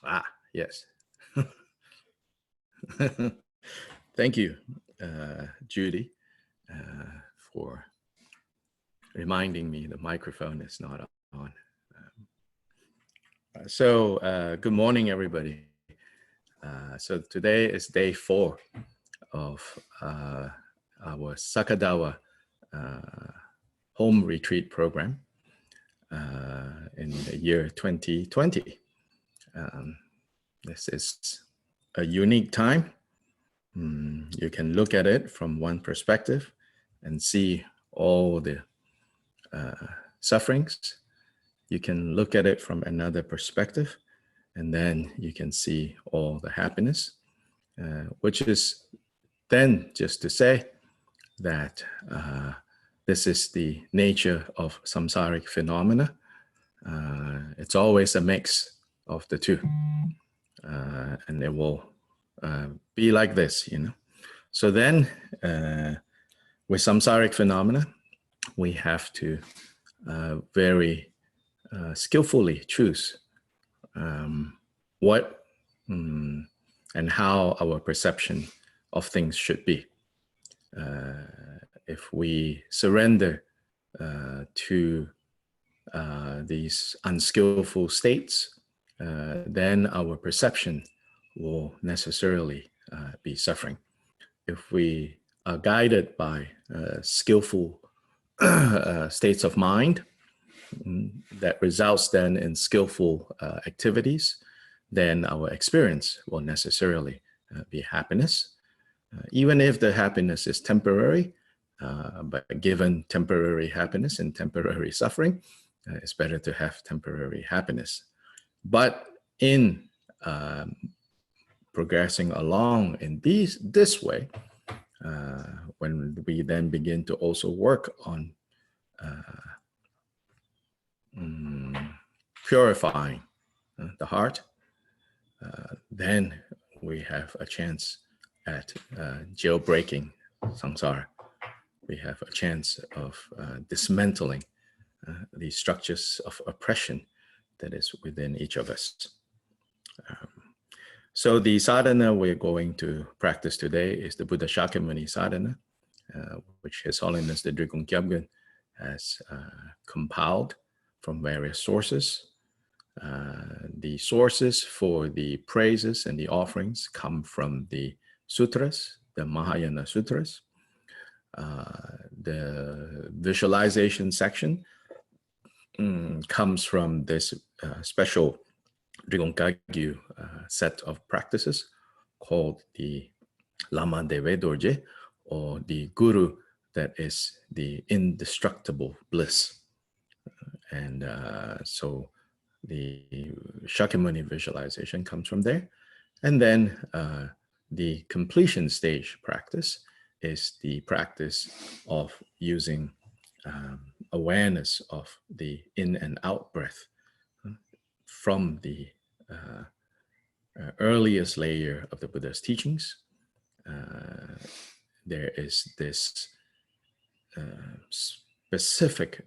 Ah, yes. Thank you, Judy, for reminding me the microphone is not on. Good morning, everybody. So today is day 4 of our Saka Dawa home retreat program in the year 2020. This is a unique time. You can look at it from one perspective and see all the sufferings. You can look at it from another perspective, and then you can see all the happiness, which is then just to say that this is the nature of samsaric phenomena. It's always a mix of the two, and it will be like this, you know. So then with samsaric phenomena, we have to very skillfully choose what and how our perception of things should be. If we surrender to these unskillful states, then our perception will necessarily be suffering. If we are guided by skillful states of mind, that results then in skillful activities, then our experience will necessarily be happiness. Even if the happiness is temporary, but given temporary happiness and temporary suffering, it's better to have temporary happiness. But in progressing along in this way, when we then begin to also work on purifying the heart, then we have a chance at jailbreaking samsara. We have a chance of dismantling the structures of oppression that is within each of us. So the sadhana we're going to practice today is the Buddha Shakyamuni sadhana, which His Holiness the Drikung Kyabgun has compiled from various sources. The sources for the praises and the offerings come from the sutras, the Mahayana sutras. The visualization section comes from this special Drikung Kagyu set of practices called the Lama Deve Dorje, or the Guru that is the indestructible bliss. And so the Shakyamuni visualization comes from there. And then the completion stage practice is the practice of using awareness of the in and out breath from the earliest layer of the Buddha's teachings. There is this specific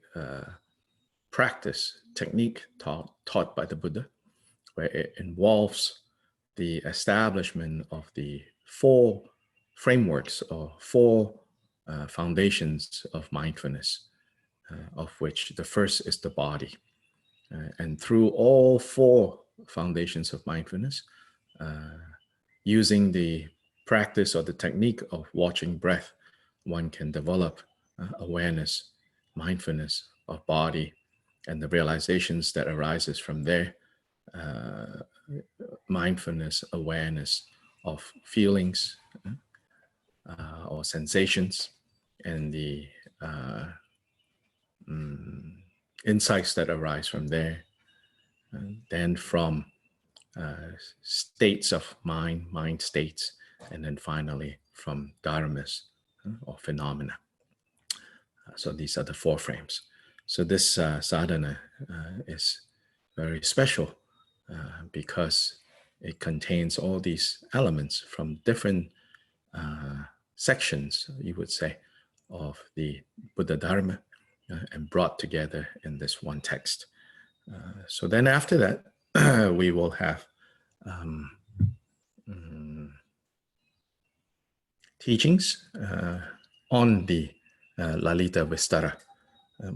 practice technique taught by the Buddha, where it involves the establishment of the 4 frameworks or 4 foundations of mindfulness, of which the first is the body. And through all 4 foundations of mindfulness, using the practice or the technique of watching breath, one can develop awareness, mindfulness of body, and the realizations that arises from there, mindfulness, awareness of feelings or sensations, and the insights that arise from there. And then from states of mind states, and then finally from dharmas or phenomena. So these are the 4 frames. So this sadhana is very special because it contains all these elements from different sections, you would say, of the Buddha Dharma and brought together in this one text. So then after that, we will have teachings on the Lalita Vistara,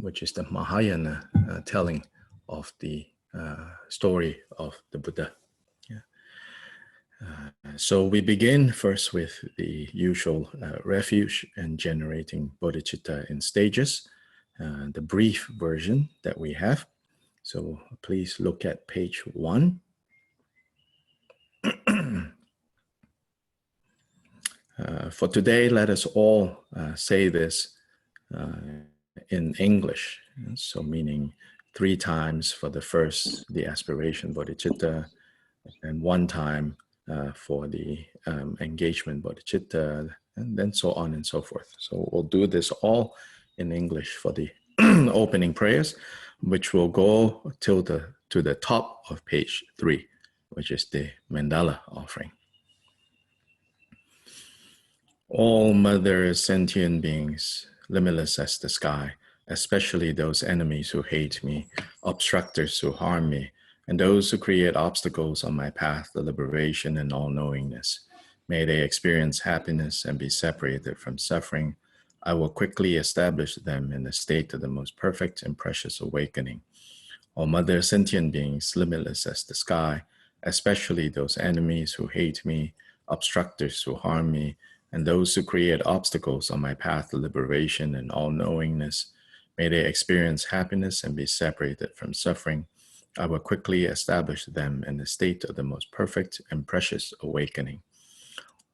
which is the Mahayana telling of the story of the Buddha. So we begin first with the usual refuge and generating bodhicitta in stages, the brief version that we have. So please look at page 1. For today, let us all say this in English. So meaning 3 times for the first, the aspiration bodhicitta, and 1 time for the engagement bodhicitta, and then so on and so forth. So we'll do this all in English for the opening prayers, which will go to the top of page 3, which is the mandala offering. All mother sentient beings, limitless as the sky, especially those enemies who hate me, obstructors who harm me, and those who create obstacles on my path to liberation and all-knowingness. May they experience happiness and be separated from suffering. I will quickly establish them in the state of the most perfect and precious awakening. All mother sentient beings, limitless as the sky, especially those enemies who hate me, obstructors who harm me, and those who create obstacles on my path to liberation and all-knowingness, may they experience happiness and be separated from suffering. I will quickly establish them in the state of the most perfect and precious awakening.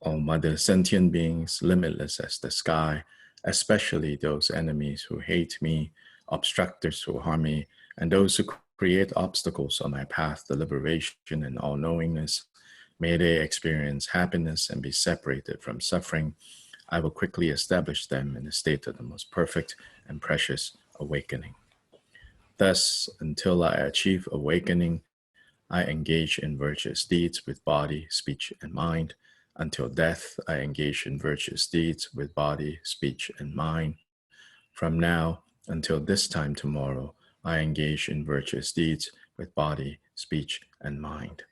All mother sentient beings, limitless as the sky, especially those enemies who hate me, obstructors who harm me, and those who create obstacles on my path to liberation and all-knowingness, may they experience happiness and be separated from suffering. I will quickly establish them in a state of the most perfect and precious awakening. Thus, until I achieve awakening, I engage in virtuous deeds with body, speech, and mind. Until death, I engage in virtuous deeds with body, speech, and mind. From now until this time tomorrow, I engage in virtuous deeds with body, speech, and mind.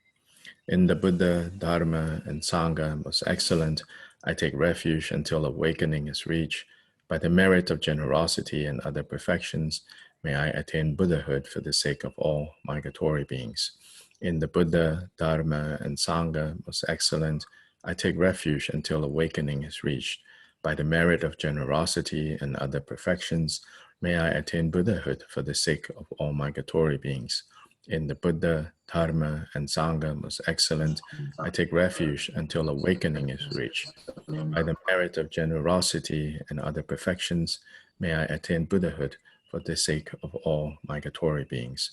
In the Buddha, Dharma, and Sangha, most excellent, I take refuge until awakening is reached. By the merit of generosity and other perfections, may I attain Buddhahood for the sake of all migratory beings. In the Buddha, Dharma, and Sangha, most excellent, I take refuge until awakening is reached. By the merit of generosity and other perfections, may I attain Buddhahood for the sake of all migratory beings. In the Buddha, Dharma, and Sangha, most excellent, I take refuge until awakening is reached. By the merit of generosity and other perfections, may I attain Buddhahood for the sake of all migratory beings.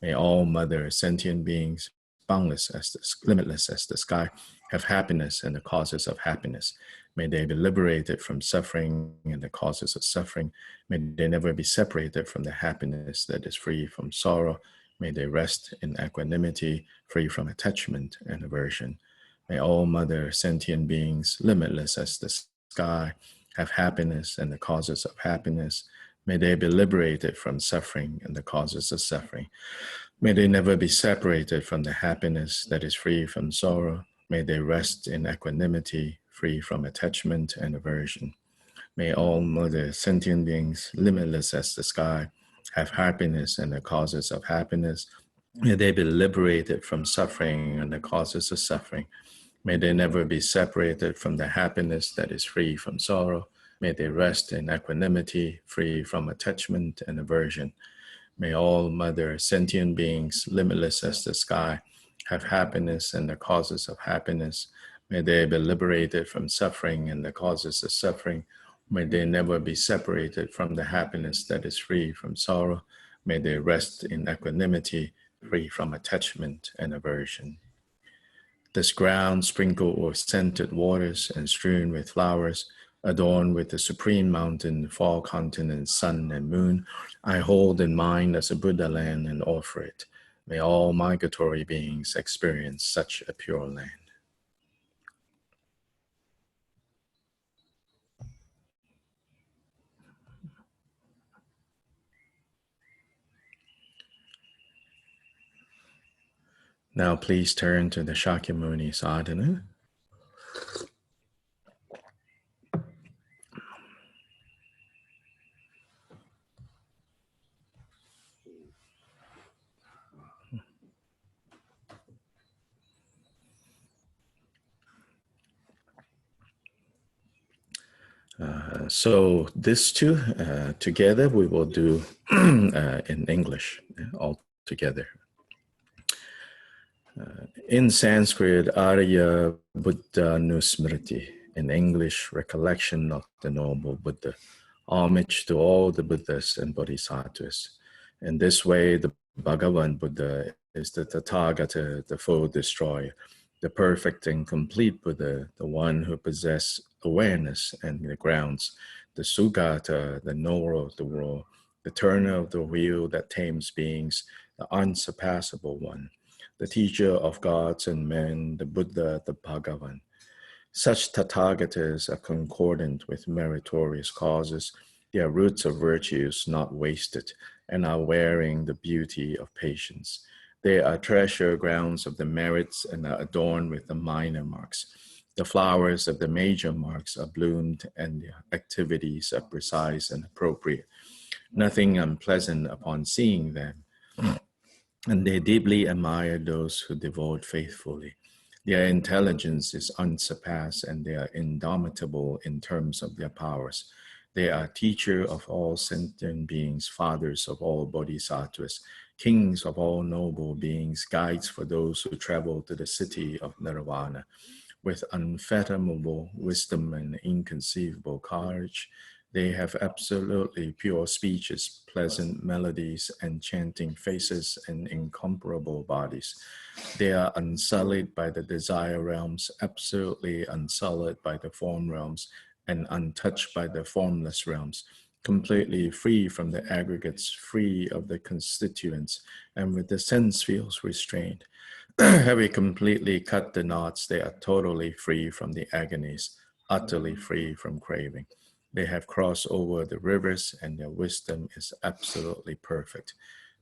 May all mother sentient beings, boundless as the, limitless as the sky, have happiness and the causes of happiness. May they be liberated from suffering and the causes of suffering. May they never be separated from the happiness that is free from sorrow. May they rest in equanimity, free from attachment and aversion. May all mother sentient beings, limitless as the sky, have happiness and the causes of happiness. May they be liberated from suffering and the causes of suffering. May they never be separated from the happiness that is free from sorrow. May they rest in equanimity, free from attachment and aversion. May all mother sentient beings, limitless as the sky, have happiness and the causes of happiness. May they be liberated from suffering and the causes of suffering. May they never be separated from the happiness that is free from sorrow. May they rest in equanimity, free from attachment and aversion. May all mother sentient beings, limitless as the sky, have happiness and the causes of happiness. May they be liberated from suffering and the causes of suffering. May they never be separated from the happiness that is free from sorrow. May they rest in equanimity, free from attachment and aversion. This ground sprinkled with scented waters and strewn with flowers, adorned with the supreme mountain, fall continent, sun, and moon, I hold in mind as a Buddha land and offer it. May all migratory beings experience such a pure land. Now please turn to the Shakyamuni Sadhana. So these two together we will do in English all together. In Sanskrit, Arya Buddha Nusmriti. In English, recollection of the noble Buddha. Homage to all the Buddhas and Bodhisattvas. In this way, the Bhagavan Buddha is the Tathagata, the full destroyer, the perfect and complete Buddha, the one who possesses awareness and the grounds, the Sugata, the knower of the world, the turner of the wheel that tames beings, the unsurpassable one, the teacher of gods and men, the Buddha, the Bhagavan. Such Tathagatas are concordant with meritorious causes, their roots of virtues not wasted, and are wearing the beauty of patience. They are treasure grounds of the merits and are adorned with the minor marks. The flowers of the major marks are bloomed and their activities are precise and appropriate. Nothing unpleasant upon seeing them. And they deeply admire those who devote faithfully. Their intelligence is unsurpassed and they are indomitable in terms of their powers. They are teacher of all sentient beings, fathers of all bodhisattvas, kings of all noble beings, guides for those who travel to the city of nirvana. With unfathomable wisdom and inconceivable courage, they have absolutely pure speeches, pleasant melodies, enchanting faces, and incomparable bodies. They are unsullied by the desire realms, absolutely unsullied by the form realms, and untouched by the formless realms, completely free from the aggregates, free of the constituents, and with the sense fields restrained. Having completely cut the knots, they are totally free from the agonies, utterly free from craving. They have crossed over the rivers and their wisdom is absolutely perfect.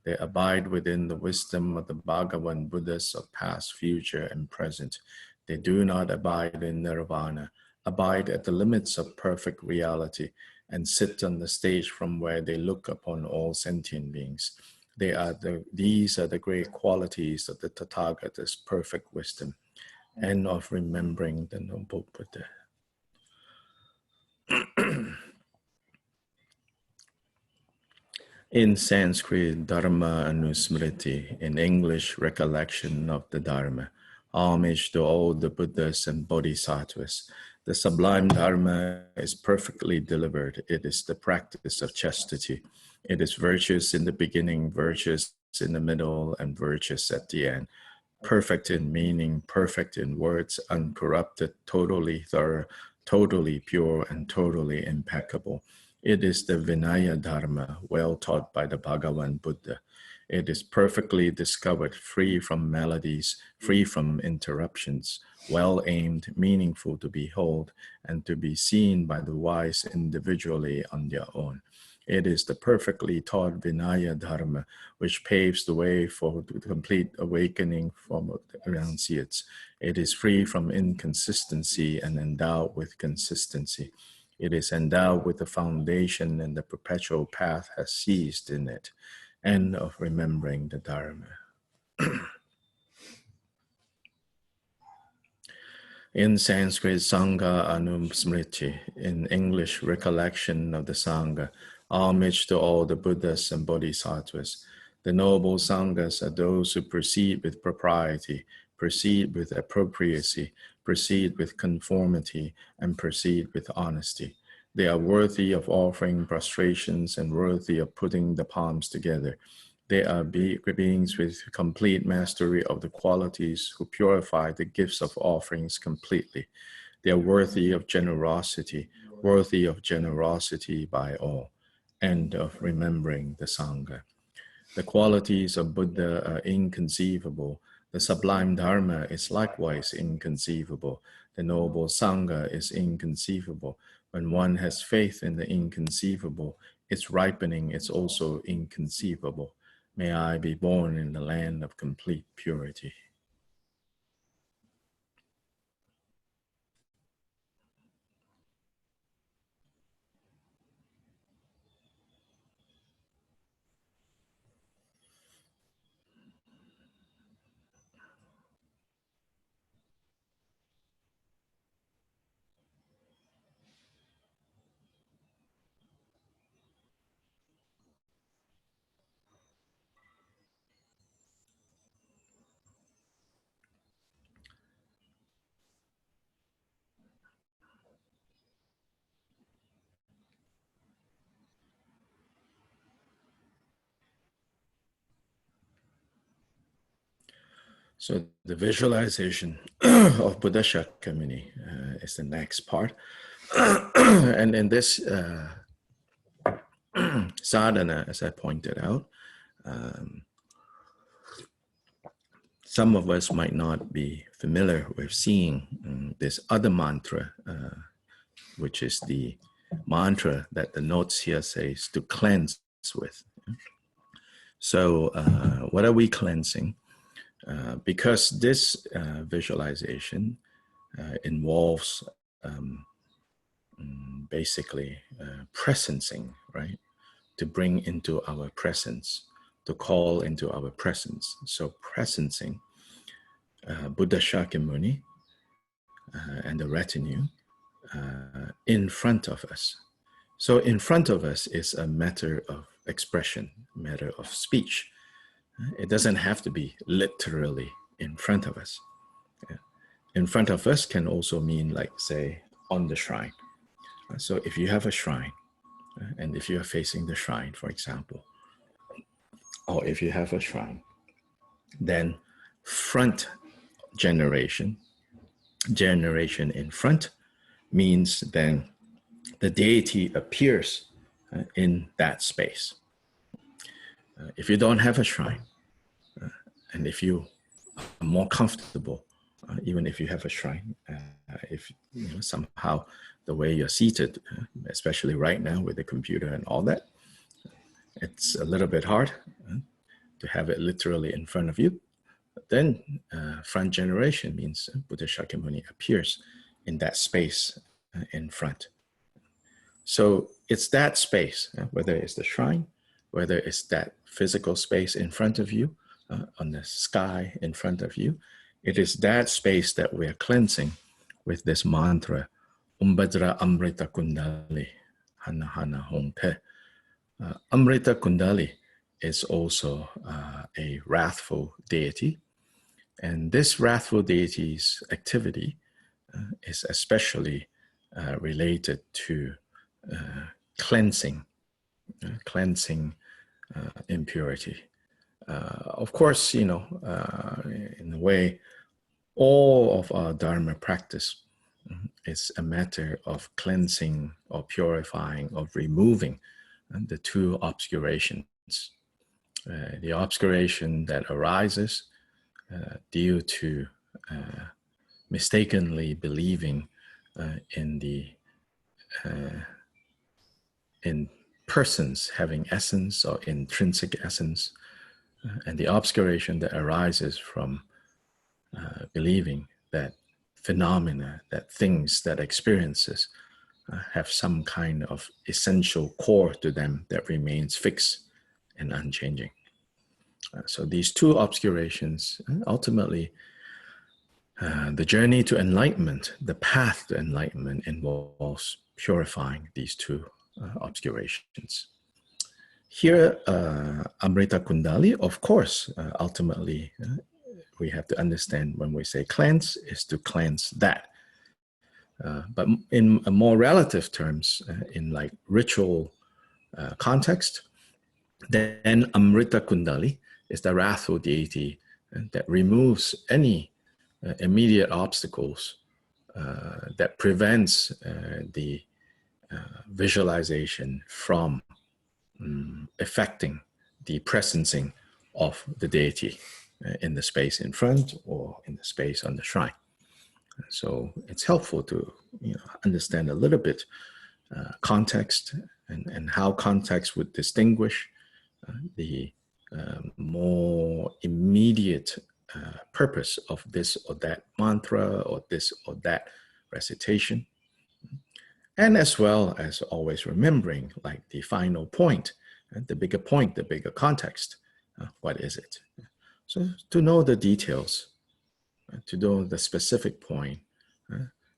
They abide within the wisdom of the Bhagavan Buddhas of past, future, and present. They do not abide in nirvana, abide at the limits of perfect reality, and sit on the stage from where they look upon all sentient beings. These are the great qualities of the Tathagata's perfect wisdom and of remembering the noble Buddha. In Sanskrit, Dharma Anusmriti, in English, recollection of the Dharma, homage to all the Buddhas and Bodhisattvas. The sublime Dharma is perfectly delivered. It is the practice of chastity. It is virtuous in the beginning, virtuous in the middle, and virtuous at the end. Perfect in meaning, perfect in words, uncorrupted, totally thorough, totally pure, and totally impeccable. It is the Vinaya Dharma, well taught by the Bhagavan Buddha. It is perfectly discovered, free from maladies, free from interruptions, well aimed, meaningful to behold, and to be seen by the wise individually on their own. It is the perfectly taught Vinaya Dharma, which paves the way for the complete awakening from renunciates. It is free from inconsistency and endowed with consistency. It is endowed with the foundation and the perpetual path has ceased in it. End of remembering the Dharma. In Sanskrit, Sangha Anusmriti, in English, recollection of the Sangha, homage to all the Buddhas and Bodhisattvas. The noble Sanghas are those who proceed with propriety, proceed with appropriacy, proceed with conformity, and proceed with honesty. They are worthy of offering prostrations and worthy of putting the palms together. They are beings with complete mastery of the qualities who purify the gifts of offerings completely. They are worthy of generosity by all, and of remembering the Sangha. The qualities of Buddha are inconceivable. The sublime Dharma is likewise inconceivable. The noble Sangha is inconceivable. When one has faith in the inconceivable, its ripening is also inconceivable. May I be born in the land of complete purity. So the visualization of Buddha Shakyamuni is the next part. And in this sadhana, as I pointed out, some of us might not be familiar with seeing this other mantra, which is the mantra that the notes here says to cleanse with. So what are we cleansing? Because this visualization involves basically presencing, right? To bring into our presence, to call into our presence. So presencing Buddha Shakyamuni and the retinue in front of us. So in front of us is a matter of expression, matter of speech. It doesn't have to be literally in front of us. In front of us can also mean, like, say, on the shrine. So if you have a shrine, and if you are facing the shrine, for example, or if you have a shrine, then front generation in front means then the deity appears in that space. If you don't have a shrine, and if you are more comfortable, even if you have a shrine, if somehow the way you're seated, especially right now with the computer and all that, it's a little bit hard to have it literally in front of you. Then front generation means Buddha Shakyamuni appears in that space in front. So it's that space, whether it's the shrine, whether it's that physical space in front of you, on the sky in front of you, it is that space that we are cleansing with this mantra, Umbhadra Amrita Kundali, Hana Hana Hong Te. Amrita Kundali is also a wrathful deity. And this wrathful deity's activity is especially related to cleansing impurity. Of course, in a way, all of our Dharma practice is a matter of cleansing or purifying, of removing the two obscurations. The obscuration that arises due to mistakenly believing in persons having essence or intrinsic essence, and the obscuration that arises from believing that phenomena, that things, that experiences have some kind of essential core to them that remains fixed and unchanging. So these two obscurations, ultimately, the journey to enlightenment, the path to enlightenment, involves purifying these two obscurations. Here, Amrita Kundali, of course, ultimately, we have to understand when we say cleanse, is to cleanse that. But in a more relative terms, in like ritual context, then Amrita Kundali is the wrathful deity that removes any immediate obstacles that prevents the visualization from affecting the presencing of the deity in the space in front or in the space on the shrine. So it's helpful to understand a little bit context and how context would distinguish the more immediate purpose of this or that mantra or this or that recitation. And as well as always remembering like the final point, the bigger point, the bigger context. What is it? So to know the details, to know the specific point,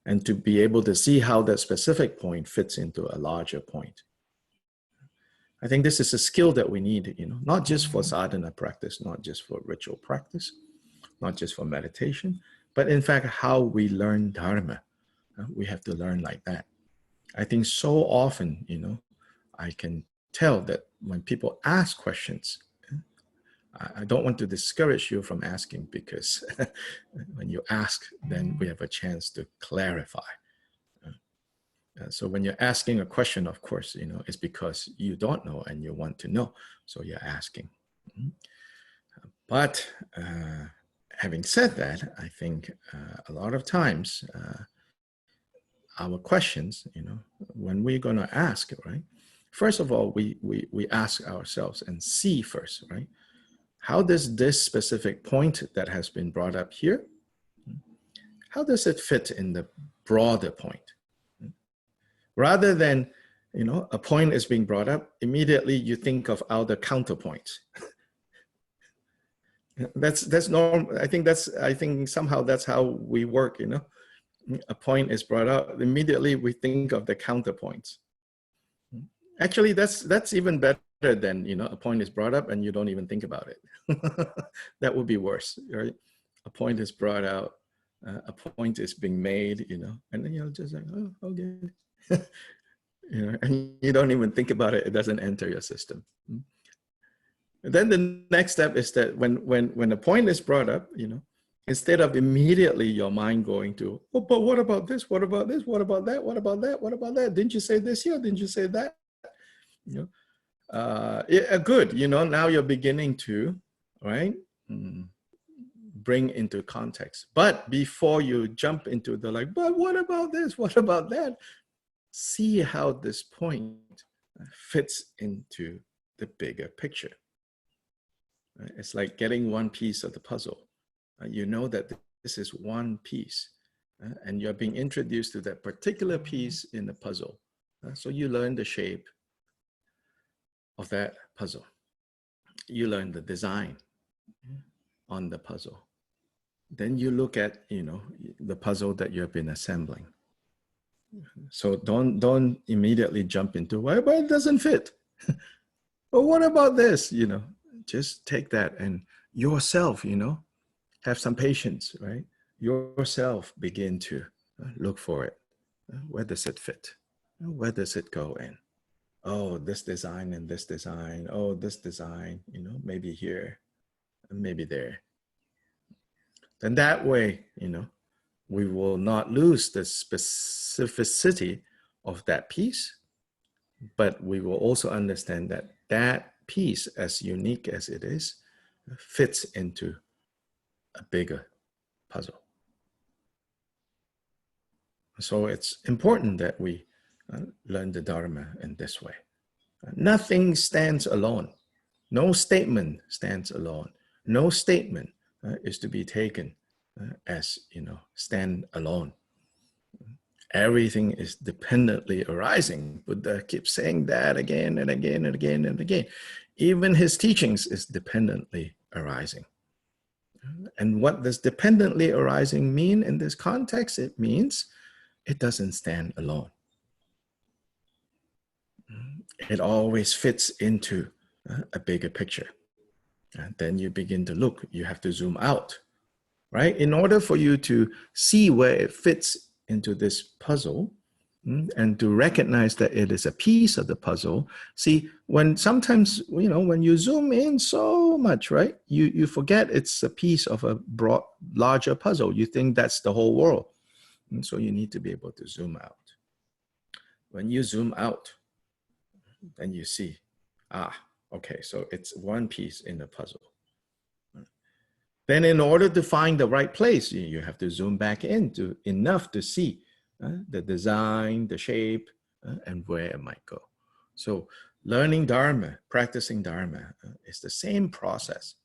and to be able to see how that specific point fits into a larger point. I think this is a skill that we need, not just for sadhana practice, not just for ritual practice, not just for meditation, but in fact, how we learn Dharma. We have to learn like that. I think so often, I can tell that when people ask questions, I don't want to discourage you from asking, because when you ask, then we have a chance to clarify. So when you're asking a question, of course, it's because you don't know and you want to know. So you're asking. But having said that, I think a lot of times our questions, when we're going to ask, right? First of all, we ask ourselves and see first, right? How does this specific point that has been brought up here, how does it fit in the broader point? Rather than, a point is being brought up, immediately you think of other counterpoints. That's normal. I think somehow that's how we work, A point is brought up, immediately we think of the counterpoints. Actually, that's even better than, a point is brought up and you don't even think about it. That would be worse, right? A point is brought out, a point is being made, and then just like, oh, okay. And you don't even think about it. It doesn't enter your system. And then the next step is that when a point is brought up, instead of immediately your mind going to, oh, but what about this? What about this? What about that? What about that? What about that? Didn't you say this here? Didn't you say that? Good. Now you're beginning to, right, bring into context. But before you jump into the like, but what about this? What about that? See how this point fits into the bigger picture. It's like getting one piece of the puzzle. You know that this is one piece, and you're being introduced to that particular piece in the puzzle. So you learn the shape of that puzzle. You learn the design on the puzzle. Then you look at, the puzzle that you've been assembling. So don't immediately jump into, why, but it doesn't fit. But what about this? Just take that and yourself, have some patience, right? Yourself begin to look for it. Where does it fit? Where does it go in? Oh, this design and this design. Oh, this design, maybe here, maybe there. Then that way, we will not lose the specificity of that piece, but we will also understand that that piece, as unique as it is, fits into a bigger puzzle. So it's important that we learn the Dharma in this way. Nothing stands alone. No statement stands alone. No statement is to be taken as, stand alone. Everything is dependently arising. Buddha keeps saying that again and again and again and again. Even his teachings is dependently arising. And what does dependently arising mean in this context? It means it doesn't stand alone. It always fits into a bigger picture. And then you begin to look, you have to zoom out, right? In order for you to see where it fits into this puzzle and to recognize that it is a piece of the puzzle. See, when sometimes, when you zoom in so much, right? You forget it's a piece of a broad, larger puzzle. You think that's the whole world. And so you need to be able to zoom out. When you zoom out, then you see, okay, so it's one piece in the puzzle. Then in order to find the right place, you have to zoom back into enough to see the design, the shape, and where it might go. So learning Dharma, practicing Dharma is the same process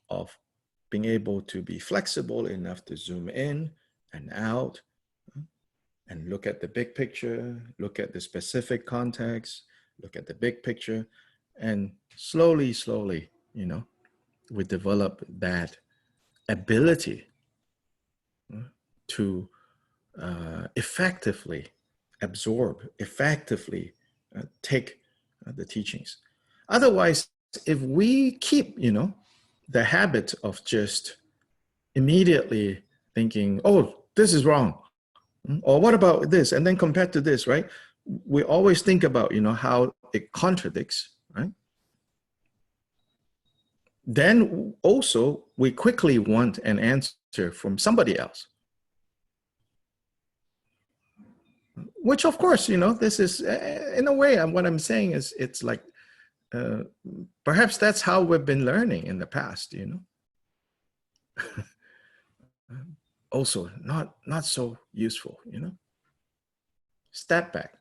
of being able to be flexible enough to zoom in and out and look at the big picture, look at the specific context, look at the big picture, and slowly, we develop that ability to effectively absorb, effectively take the teachings. Otherwise, if we keep, the habit of just immediately thinking, oh, this is wrong, or what about this, and then compared to this, right? We always think about, how it contradicts, right? then also we quickly want an answer from somebody else. Which, of course, this is, in a way, what I'm saying is, it's like, perhaps that's how we've been learning in the past, Also, not so useful, Step back,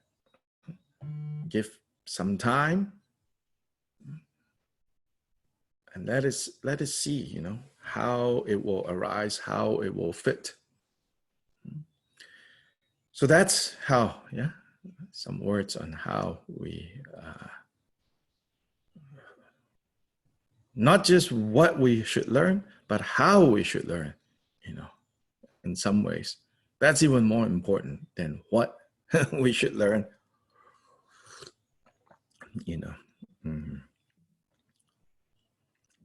give some time, and let us see, how it will arise, how it will fit. So that's how, some words on how we, not just what we should learn, but how we should learn, in some ways. That's even more important than what we should learn,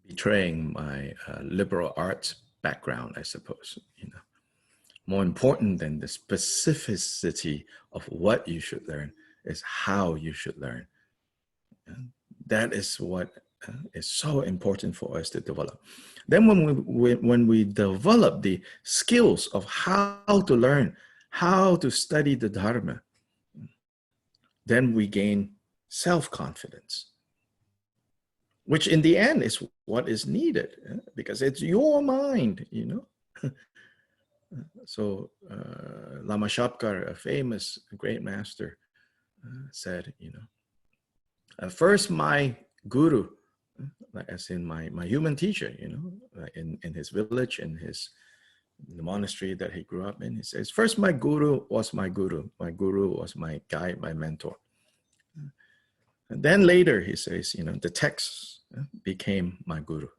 Betraying my liberal arts background, I suppose, More important than the specificity of what you should learn is how you should learn. And that is what is so important for us to develop. Then when we develop the skills of how to learn, how to study the Dharma, then we gain self-confidence, which in the end is what is needed, because it's your mind, So Lama Shapkar, a famous great master, said, first my guru, as in my human teacher, in his village, in the monastery that he grew up in, he says, first my guru was my guru. My guru was my guide, my mentor. And then later, he says, the text became my guru.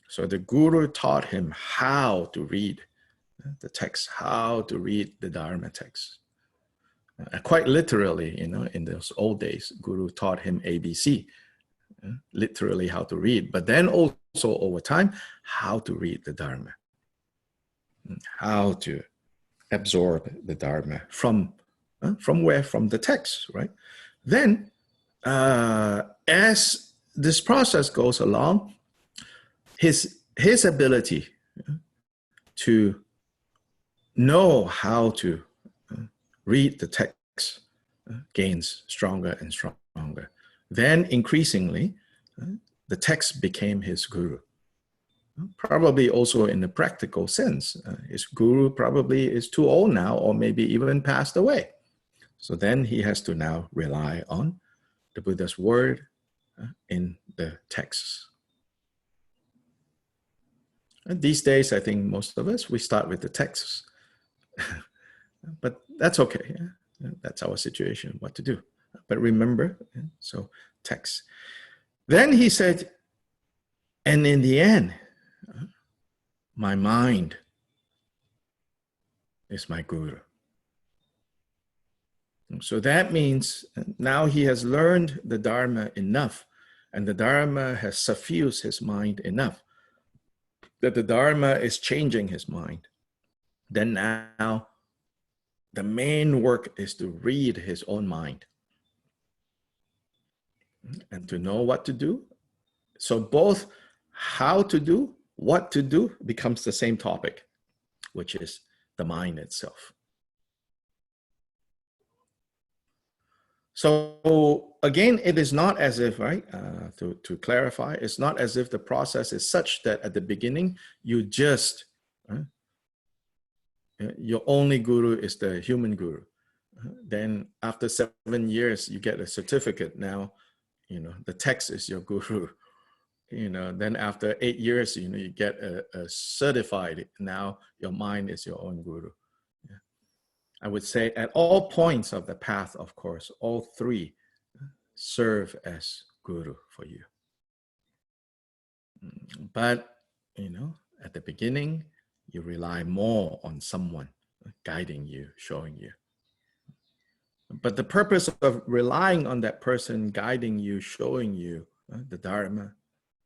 So the guru taught him how to read the text, how to read the Dharma text. Quite literally, in those old days, guru taught him ABC, literally how to read, but then also over time, how to read the Dharma, how to absorb the Dharma from where? From the text, right? Then, as this process goes along, his ability to know how to read the text gains stronger and stronger. Then increasingly, the text became his guru. Probably also in the practical sense, his guru probably is too old now, or maybe even passed away. So then he has to now rely on the Buddha's word in the texts. And these days, I think most of us, we start with the texts. But that's okay. That's our situation, what to do. But remember, so text. Then he said, and in the end, my mind is my guru. So that means now he has learned the Dharma enough, and the Dharma has suffused his mind enough that the Dharma is changing his mind. Then now, the main work is to read his own mind and to know what to do. So both how to do, what to do becomes the same topic, which is the mind itself. So again, it is not as if, right, to clarify, it's not as if the process is such that at the beginning, you just, your only guru is the human guru. Then after 7 years, you get a certificate. Now, the text is your guru. Then after 8 years, you get a certified. Now your mind is your own guru. Yeah. I would say at all points of the path, of course, all three serve as guru for you. But, at the beginning, you rely more on someone guiding you, showing you. But the purpose of relying on that person guiding you, showing you the Dharma,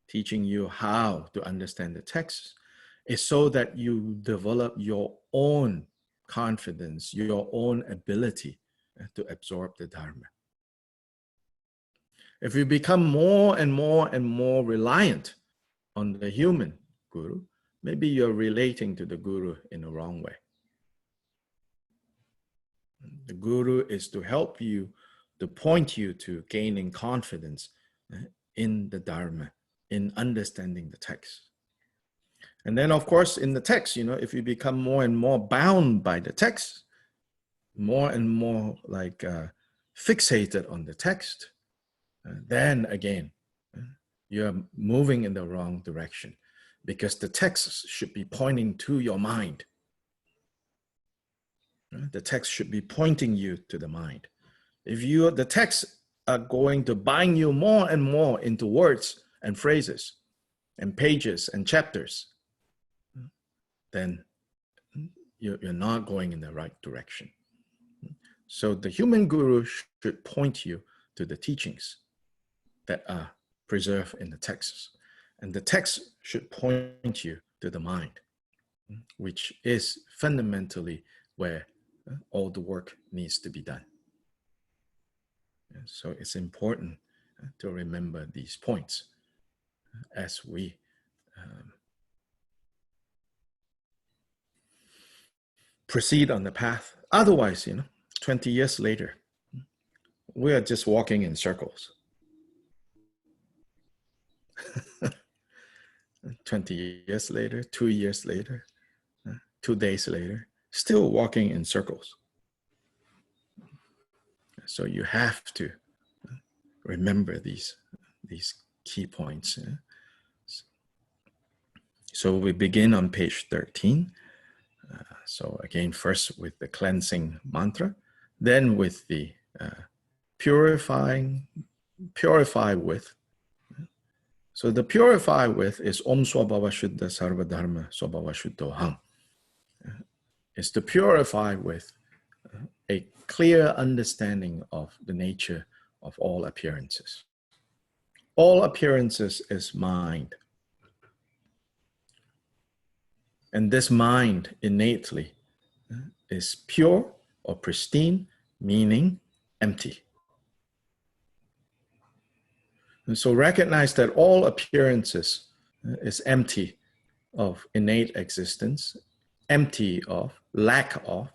teaching you how to understand the text, is so that you develop your own confidence, your own ability to absorb the Dharma. If you become more and more and more reliant on the human guru, maybe you're relating to the guru in the wrong way. The guru is to help you, to point you to gaining confidence in the Dharma, in understanding the text. And then, of course, in the text, if you become more and more bound by the text, more and more like fixated on the text, then again, you're moving in the wrong direction, because the text should be pointing to your mind. The text should be pointing you to the mind. If the texts are going to bind you more and more into words and phrases and pages and chapters, then you're not going in the right direction. So the human guru should point you to the teachings that are preserved in the texts. And the text should point you to the mind, which is fundamentally where all the work needs to be done. So it's important to remember these points as we proceed on the path. Otherwise, 20 years later, we are just walking in circles. 20 years later, 2 years later, 2 days later, still walking in circles. So you have to remember these key points. So we begin on page 13. So again, first with the cleansing mantra, then with the purify with. So the purify with is Om Swabhava Shuddha Sarva Dharma Swabhava Shuddhoham. Is to purify with a clear understanding of the nature of all appearances. All appearances is mind. And this mind innately is pure or pristine, meaning empty. And so recognize that all appearances is empty of innate existence, empty of, lack of,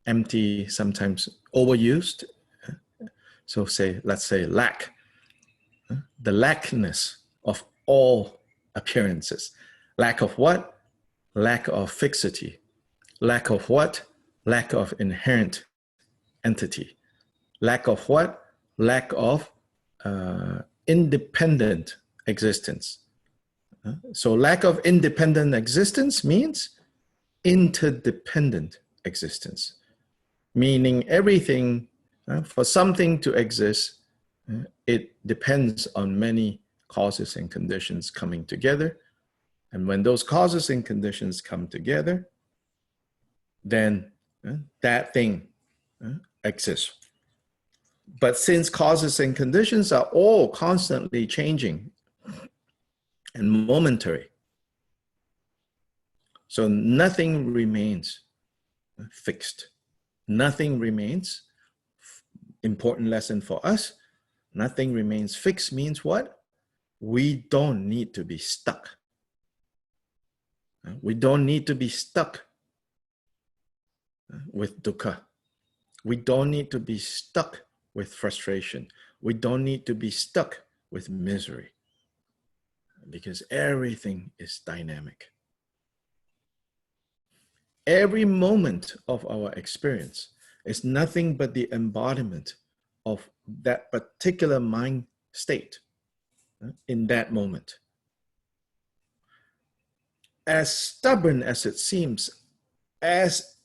empty, sometimes overused. So let's say lack, the lackness of all appearances. Lack of what? Lack of fixity. Lack of what? Lack of inherent entity. Lack of what? Lack of independent existence. So lack of independent existence means interdependent existence, meaning everything, for something to exist, it depends on many causes and conditions coming together. And when those causes and conditions come together, then that thing exists. But since causes and conditions are all constantly changing and momentary, so nothing remains fixed. Nothing remains, important lesson for us, nothing remains fixed means what? We don't need to be stuck. We don't need to be stuck with dukkha. We don't need to be stuck with frustration. We don't need to be stuck with misery, because everything is dynamic. Every moment of our experience is nothing but the embodiment of that particular mind state in that moment. As stubborn as it seems, as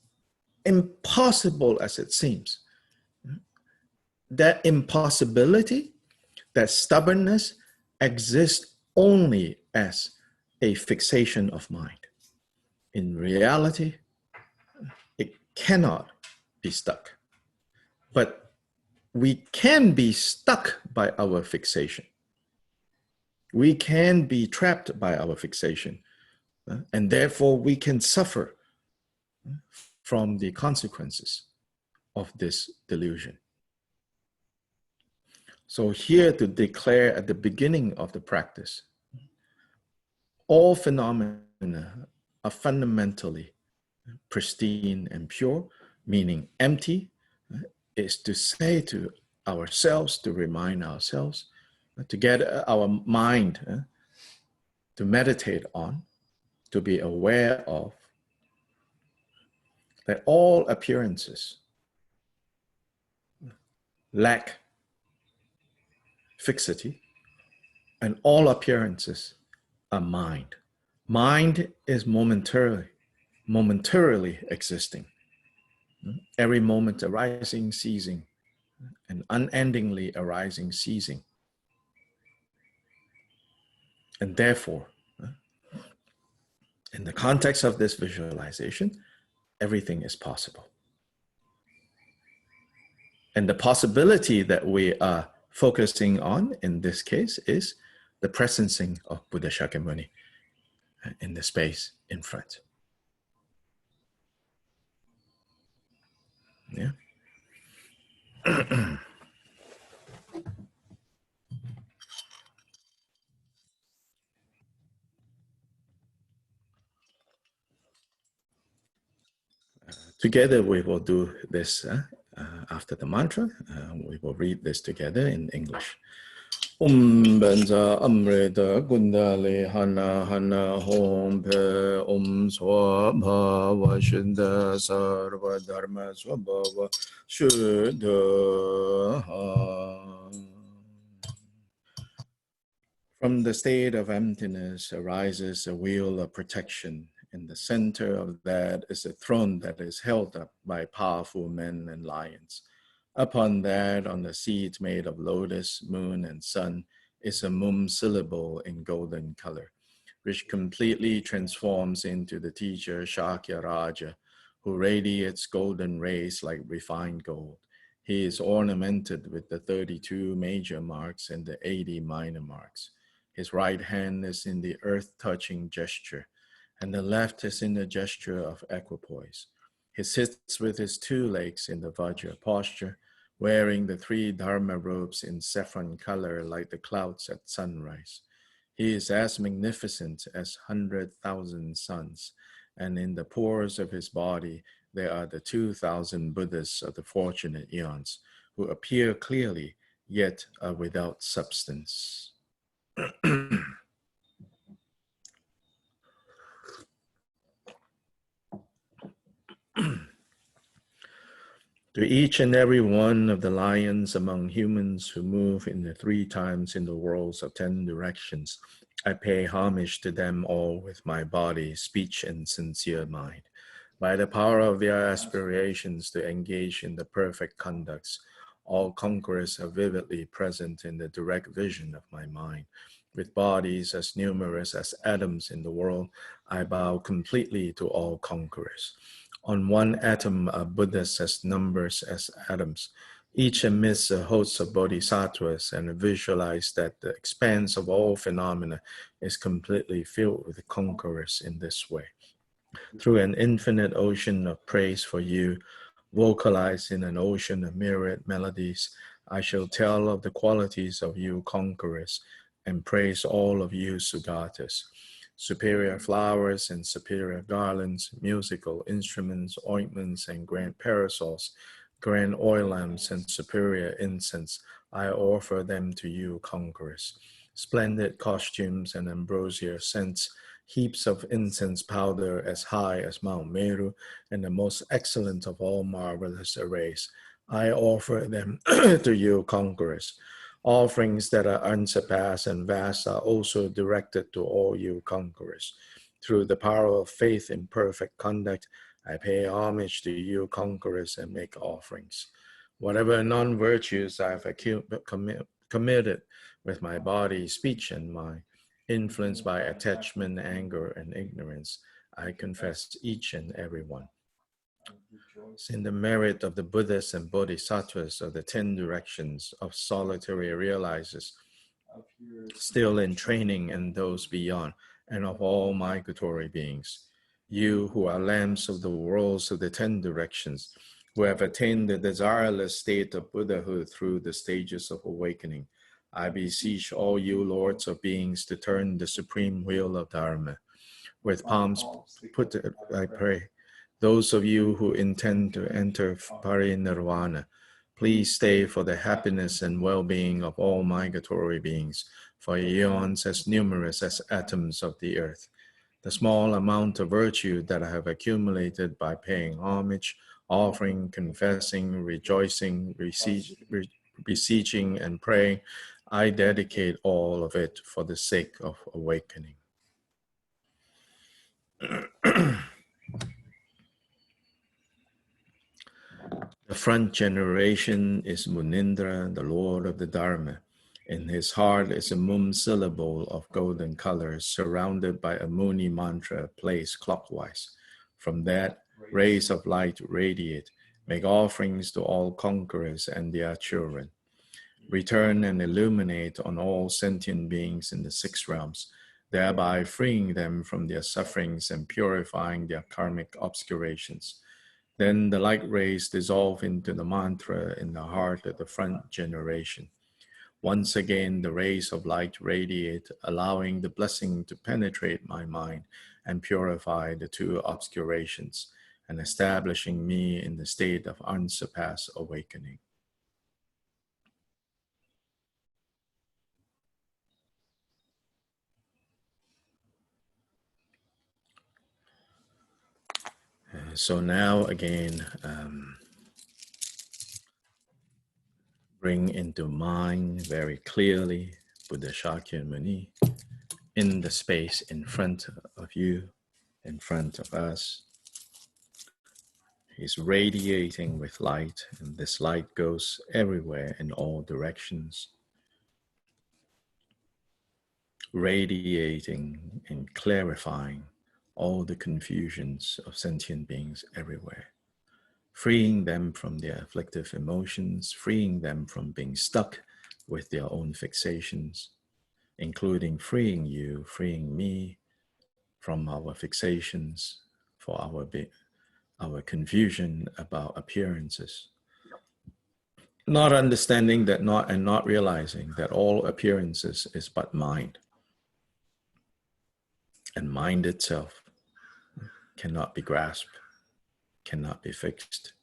impossible as it seems, that impossibility, that stubbornness exists only as a fixation of mind. In reality, it cannot be stuck. But we can be stuck by our fixation. We can be trapped by our fixation. And therefore, we can suffer from the consequences of this delusion. So here to declare at the beginning of the practice, all phenomena are fundamentally pristine and pure, meaning empty, is to say to ourselves, to remind ourselves, to get our mind to meditate on, to be aware of, that all appearances lack fixity, and all appearances are mind. Mind is momentarily existing. Every moment arising, ceasing, and unendingly arising, ceasing. And therefore, in the context of this visualization, everything is possible. And the possibility that we are focusing on in this case is the presencing of Buddha Shakyamuni in the space in front. Yeah. Together we will do this after the mantra. We will read this together in English. Benza amrita kundali hana hana hom pe swabha vashuddha sarva dharma swabhava shuddha. From the state of emptiness arises a wheel of protection. In the center of that is a throne that is held up by powerful men and lions. Upon that, on the seats made of lotus, moon, and sun, is a mum syllable in golden color, which completely transforms into the teacher Shakya Raja, who radiates golden rays like refined gold. He is ornamented with the 32 major marks and the 80 minor marks. His right hand is in the earth-touching gesture, and the left is in the gesture of equipoise. He sits with his two legs in the Vajra posture, wearing the 3 Dharma robes in saffron color like the clouds at sunrise. He is as magnificent as 100,000 suns, and in the pores of his body there are the 2,000 Buddhas of the fortunate eons, who appear clearly, yet are without substance. To each and every one of the lions among humans who move in the 3 times in the worlds of 10 directions, I pay homage to them all with my body, speech, and sincere mind. By the power of their aspirations to engage in the perfect conducts, all conquerors are vividly present in the direct vision of my mind. With bodies as numerous as atoms in the world, I bow completely to all conquerors. On one atom are Buddhas as numbers as atoms, each amidst a host of bodhisattvas, and visualize that the expanse of all phenomena is completely filled with conquerors in this way. Through an infinite ocean of praise for you, vocalized in an ocean of myriad melodies, I shall tell of the qualities of you conquerors and praise all of you Sugatas. Superior flowers and superior garlands, musical instruments, ointments, and grand parasols, grand oil lamps, and superior incense, I offer them to you conquerors. Splendid costumes and ambrosia scents, heaps of incense powder as high as Mount Meru, and the most excellent of all marvelous arrays, I offer them to you conquerors. Offerings that are unsurpassed and vast are also directed to all you conquerors. Through the power of faith in perfect conduct, I pay homage to you conquerors and make offerings. Whatever non-virtues I have committed with my body, speech, and mind, influenced by attachment, anger, and ignorance, I confess each and every one. In the merit of the Buddhas and Bodhisattvas of the 10 directions of solitary realizers, still in training, and those beyond, and of all migratory beings, you who are lamps of the worlds of the 10 directions, who have attained the desireless state of Buddhahood through the stages of awakening. I beseech all you lords of beings to turn the supreme wheel of Dharma. With palms put, I pray, those of you who intend to enter parinirvana, please stay for the happiness and well-being of all migratory beings, for eons as numerous as atoms of the earth. The small amount of virtue that I have accumulated by paying homage, offering, confessing, rejoicing, beseeching, and praying, I dedicate all of it for the sake of awakening. The front generation is Munindra, the Lord of the Dharma. In his heart is a mum syllable of golden colors surrounded by a Muni mantra placed clockwise. From that, rays of light radiate, make offerings to all conquerors and their children. Return and illuminate on all sentient beings in the six realms, thereby freeing them from their sufferings and purifying their karmic obscurations. Then the light rays dissolve into the mantra in the heart of the front generation. Once again, the rays of light radiate, allowing the blessing to penetrate my mind and purify the two obscurations, and establishing me in the state of unsurpassed awakening. So now again, bring into mind very clearly Buddha Shakyamuni in the space in front of you, in front of us. He's radiating with light, and this light goes everywhere in all directions, radiating and clarifying all the confusions of sentient beings everywhere, freeing them from their afflictive emotions, freeing them from being stuck with their own fixations, including freeing you, freeing me from our fixations, for our confusion about appearances. Not understanding that not realizing that all appearances is but mind. And mind itself cannot be grasped, cannot be fixed,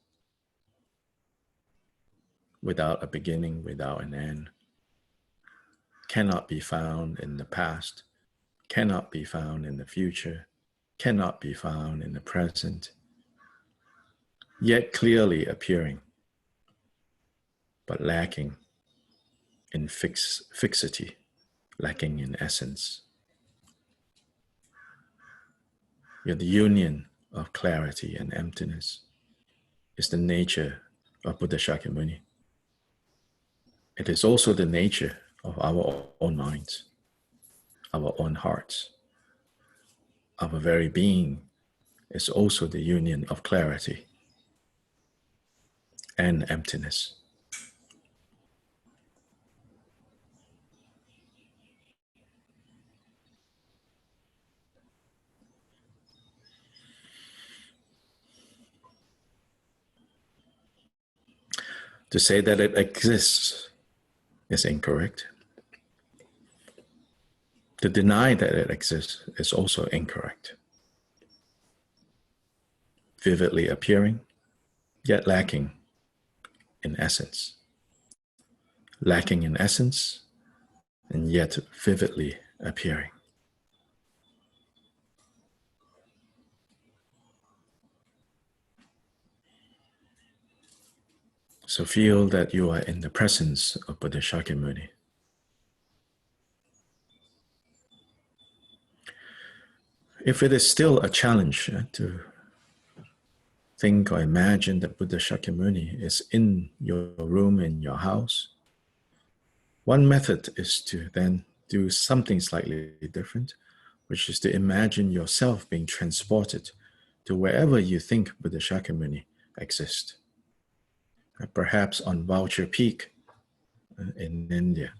without a beginning, without an end, cannot be found in the past, cannot be found in the future, cannot be found in the present, yet clearly appearing, but lacking in fixity, lacking in essence. Yet the union of clarity and emptiness is the nature of Buddha Shakyamuni. It is also the nature of our own minds, our own hearts. Our very being is also the union of clarity and emptiness. To say that it exists is incorrect. To deny that it exists is also incorrect. Vividly appearing, yet lacking in essence. Lacking in essence, and yet vividly appearing. So feel that you are in the presence of Buddha Shakyamuni. If it is still a challenge to think or imagine that Buddha Shakyamuni is in your room, in your house, one method is to then do something slightly different, which is to imagine yourself being transported to wherever you think Buddha Shakyamuni exists. Perhaps on Vulture Peak in India.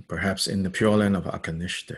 Perhaps in the Pure Land of Akanishta.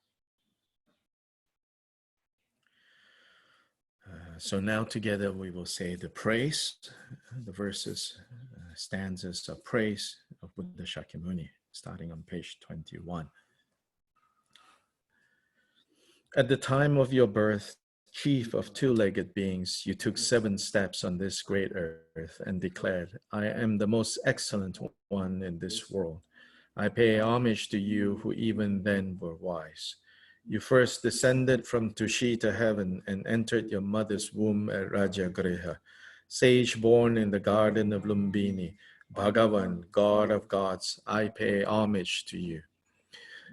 So now together we will say the praise, the verses, stanzas of praise of Buddha Shakyamuni, starting on page 21. At the time of your birth, chief of two-legged beings, you took 7 steps on this great earth and declared, I am the most excellent one in this world. I pay homage to you who even then were wise. You first descended from Tushita heaven and entered your mother's womb at Rajagriha. Sage born in the garden of Lumbini, Bhagavan, God of gods, I pay homage to you.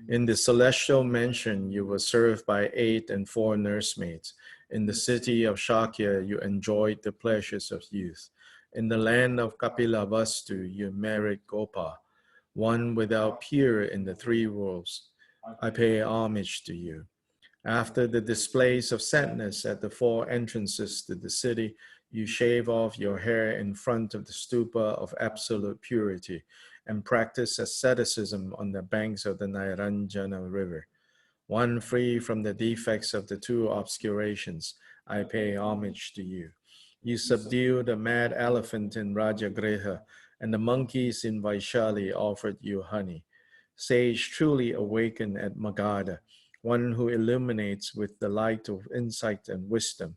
In the celestial mansion, you were served by 8 and 4 nursemaids. In the city of Shakya, you enjoyed the pleasures of youth. In the land of Kapilavastu, you married Gopa, one without peer in the 3 worlds. I pay homage to you. After the displays of sadness at the 4 entrances to the city, you shave off your hair in front of the stupa of absolute purity and practice asceticism on the banks of the Nairanjana river. One free from the defects of the 2 obscurations, I pay homage to you. You subdued the mad elephant in Rajagriha, and the monkeys in Vaishali offered you honey. Sage truly awakened at Magadha, one who illuminates with the light of insight and wisdom,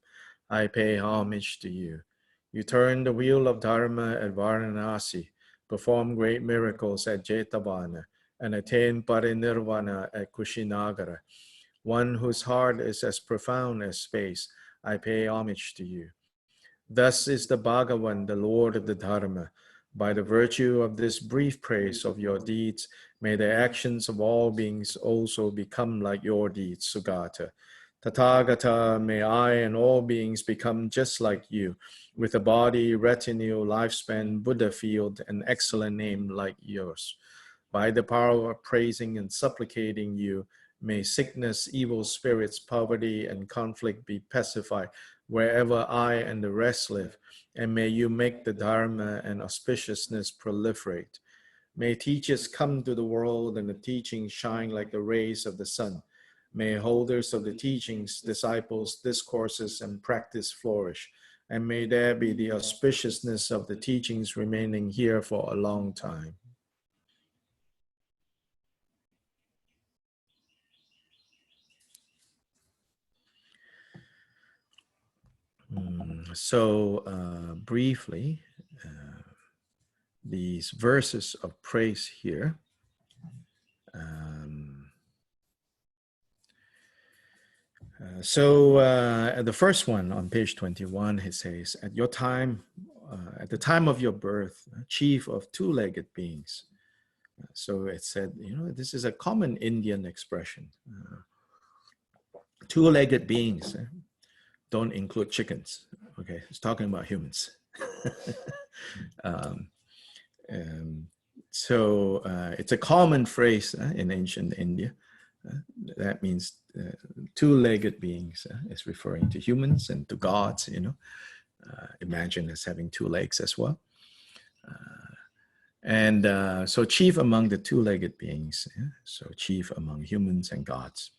I pay homage to you. You turned the wheel of Dharma at Varanasi, performed great miracles at Jetavana, and attained parinirvana at Kushinagara. One whose heart is as profound as space, I pay homage to you. Thus is the Bhagavan, the Lord of the Dharma. By the virtue of this brief praise of your deeds, may the actions of all beings also become like your deeds, Sugata. Tathagata, may I and all beings become just like you, with a body, retinue, lifespan, Buddha field, and excellent name like yours. By the power of praising and supplicating you, may sickness, evil spirits, poverty, and conflict be pacified wherever I and the rest live, and may you make the Dharma and auspiciousness proliferate. May teachers come to the world and the teachings shine like the rays of the sun. May holders of the teachings, disciples, discourses, and practice flourish. And may there be the auspiciousness of the teachings remaining here for a long time. Briefly, these verses of praise here. The first one on page 21, he says, at your time, at the time of your birth, chief of 2-legged beings. So it said, this is a common Indian expression. 2-legged beings don't include chickens. Okay, it's talking about humans. It's a common phrase in ancient India. That means 2-legged beings is referring to humans and to gods, imagine as having 2 legs as well. So chief among the 2-legged beings, so chief among humans and gods.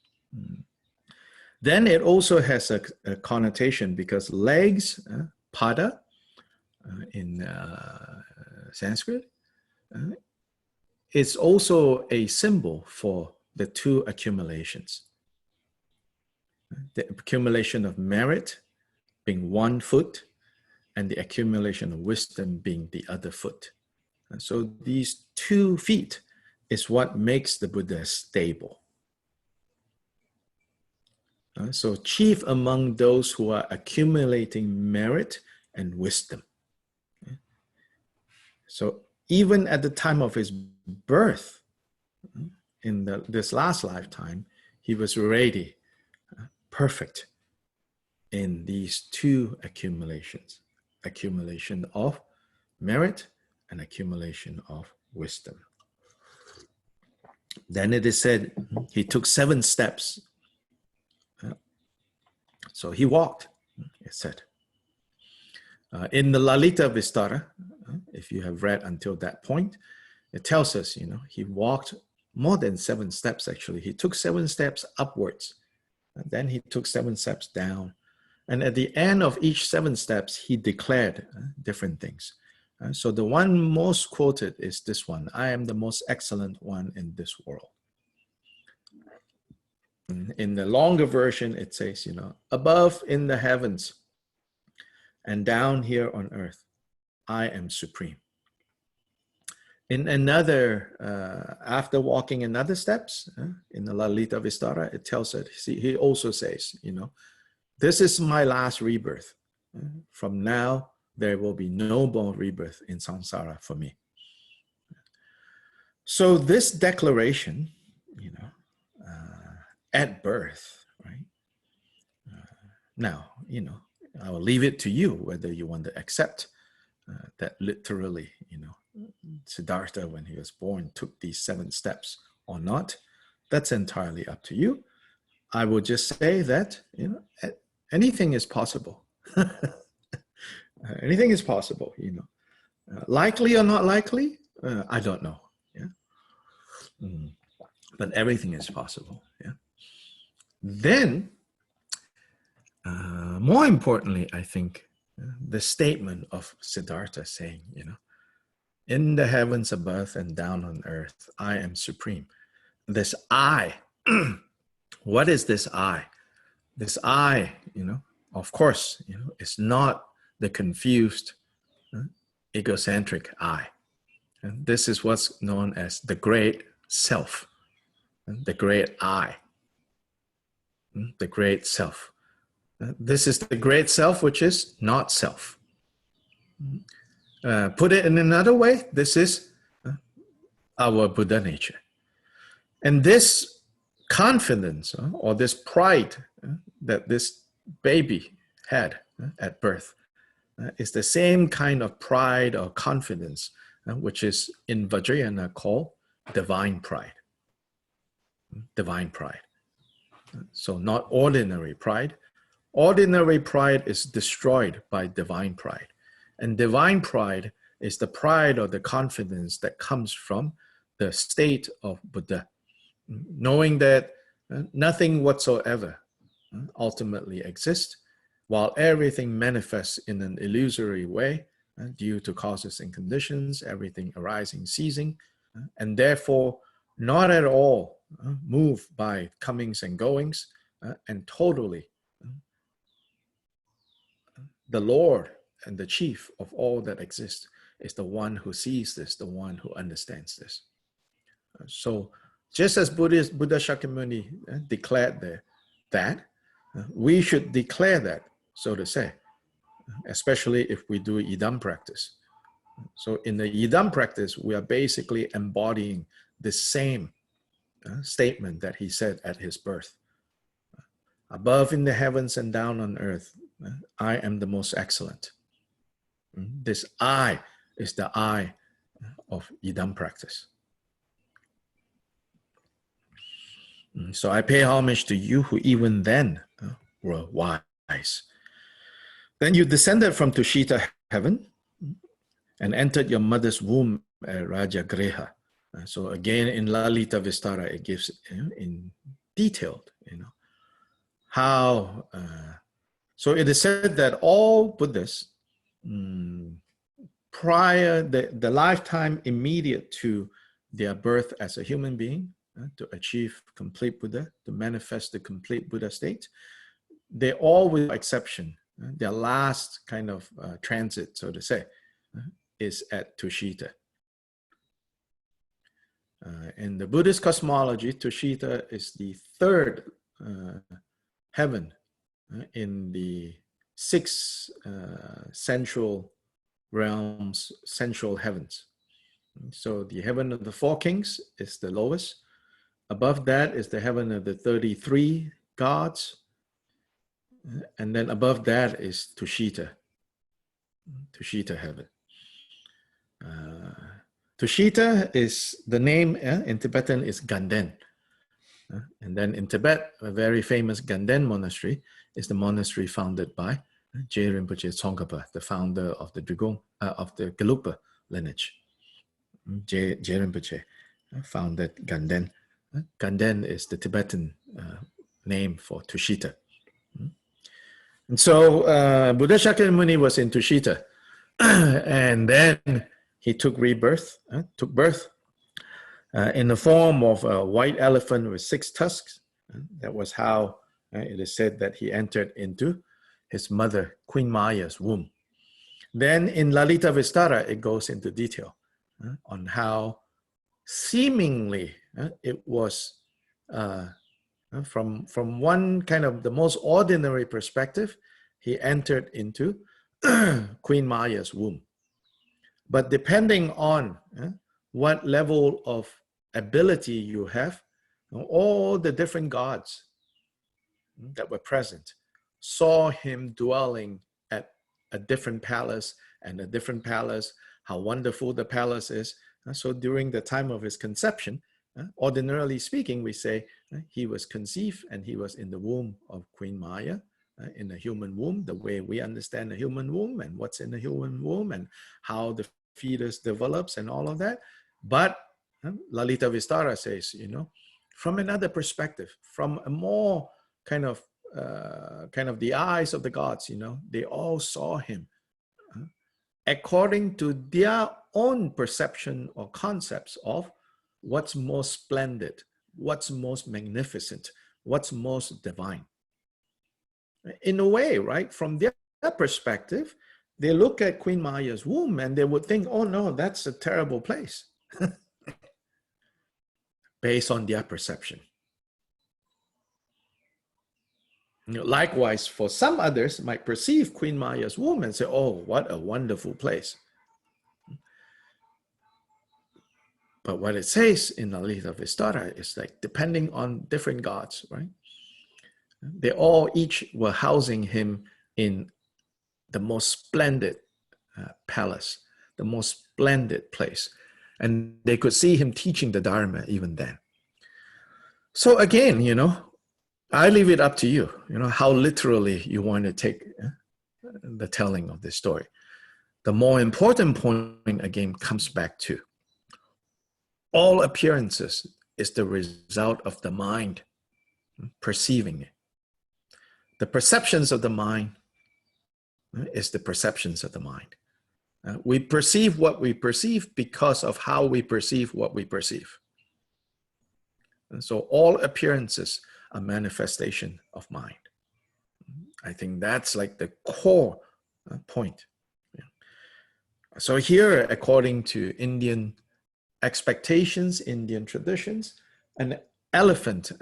Then it also has a connotation because legs, pada, in Sanskrit, it's also a symbol for the 2 accumulations. The accumulation of merit being 1 foot, and the accumulation of wisdom being the other foot. So these 2 feet is what makes the Buddha stable. So chief among those who are accumulating merit and wisdom. So even at the time of his birth, in this last lifetime, he was already perfect in these 2 accumulations, accumulation of merit and accumulation of wisdom. Then it is said he took 7 steps. So he walked, it said. In the Lalita Vistara, if you have read until that point, it tells us, he walked more than 7 steps actually. He took 7 steps upwards. And then he took 7 steps down. And at the end of each 7 steps, he declared different things. So the one most quoted is this one: I am the most excellent one in this world. In the longer version, it says, above in the heavens and down here on earth, I am supreme. In another, after walking another steps, in the Lalita Vistara, it tells it, he also says, this is my last rebirth. From now, there will be no more rebirth in samsara for me. So this declaration, at birth, right? Now, I will leave it to you whether you want to accept that literally, Siddhartha, when he was born, took these 7 steps or not. That's entirely up to you. I will just say that, anything is possible. Anything is possible, likely or not likely, I don't know. Yeah. But everything is possible. Yeah. Then, more importantly, I think the statement of Siddhartha saying, in the heavens above and down on earth, I am supreme. This I, what is this I? This I, of course, is not the confused, egocentric I. And this is what's known as the great self, the great I, the great self. This is the great self, which is not self. Put it in another way, this is our Buddha nature. And this confidence or this pride that this baby had at birth is the same kind of pride or confidence which is in Vajrayana called divine pride. Divine pride. So not ordinary pride. Ordinary pride is destroyed by divine pride. And divine pride is the pride or the confidence that comes from the state of Buddha, knowing that nothing whatsoever ultimately exists, while everything manifests in an illusory way due to causes and conditions, everything arising, ceasing, and therefore not at all moved by comings and goings, and totally the Lord and the chief of all that exists is the one who sees this, the one who understands this. So just as Buddha Shakyamuni declared that, we should declare that, so to say, especially if we do Idam practice. So in the Idam practice, we are basically embodying the same statement that he said at his birth. Above in the heavens and down on earth, I am the most excellent. This I is the I of Idam practice. So I pay homage to you who even then were wise. Then you descended from Tushita heaven and entered your mother's womb at Rajagriha. So again, in Lalita Vistara, it gives in detailed, how. So it is said that all Buddhists, prior the lifetime immediate to their birth as a human being, to achieve complete Buddha, to manifest the complete Buddha state, they all, with exception, their last kind of transit, so to say, is at Tushita. In the Buddhist cosmology, Tushita is the 3rd heaven in the 6 central realms, central heavens. So the heaven of the 4 kings is the lowest. Above that is the heaven of the 33 gods. And then above that is Tushita, Tushita heaven. Tushita is the name in Tibetan is Ganden. And then in Tibet, a very famous Ganden monastery is the monastery founded by Je Rinpoche Tsongkhapa, the founder of the Gelugpa lineage. Je Rinpoche founded Ganden. Ganden is the Tibetan name for Tushita. And so Buddha Shakyamuni was in Tushita, and then he took took birth in the form of a white elephant with 6 tusks. That was how it is said that he entered into his mother, Queen Maya's womb. Then in Lalita Vistara, it goes into detail on how seemingly it was from one kind of the most ordinary perspective, he entered into Queen Maya's womb. But depending on what level of ability you have, all the different gods that were present saw him dwelling at a different palace, and a different palace, how wonderful the palace is. So during the time of his conception, ordinarily speaking, we say he was conceived and he was in the womb of Queen Maya, in the human womb, the way we understand the human womb and what's in the human womb and how the fetus develops and all of that. But Lalita Vistara says, from another perspective, from a more kind of the eyes of the gods, they all saw him according to their own perception or concepts of what's most splendid, what's most magnificent, what's most divine. In a way, right, from their perspective, they look at Queen Maya's womb and they would think, oh no, that's a terrible place, based on their perception. Likewise, for some others might perceive Queen Maya's womb and say, oh, what a wonderful place. But what it says in Lalita Vistara is like depending on different gods, right? They all each were housing him in the most splendid palace, the most splendid place. And they could see him teaching the Dharma even then. So again, I leave it up to you, how literally you want to take the telling of this story. The more important point, again, comes back to all appearances is the result of the mind perceiving it. The perceptions of the mind is the perceptions of the mind. We perceive what we perceive because of how we perceive what we perceive. And so all appearances are manifestation of mind. I think that's like the core point. So here, according to Indian expectations, Indian traditions, an elephant,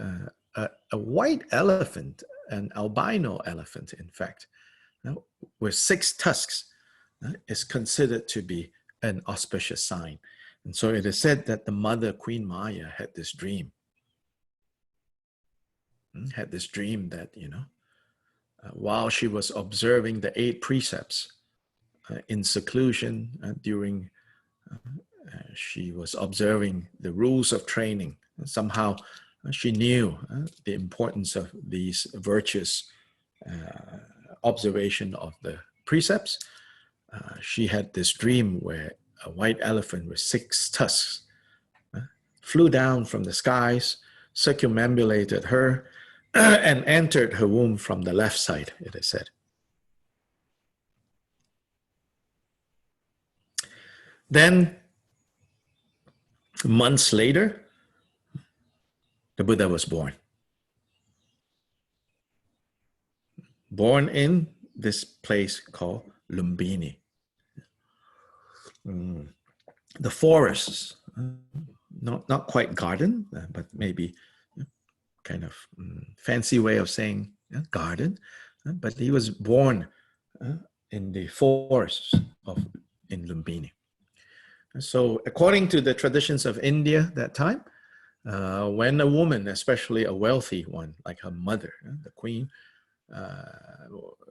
a white elephant, an albino elephant, in fact, with 6 tusks, is considered to be an auspicious sign. And so it is said that the mother, Queen Maya, had this dream. That, while she was observing the 8 precepts in seclusion during, she was observing the rules of training. Somehow she knew the importance of these virtuous observation of the precepts. She had this dream where a white elephant with 6 tusks flew down from the skies, circumambulated her, and entered her womb from the left side, it is said. Then, months later, the Buddha was born. Born in this place called Lumbini. The forests, not quite garden, but maybe kind of fancy way of saying garden, but he was born in the forests in Lumbini. So according to the traditions of India that time, when a woman, especially a wealthy one, like her mother, the queen,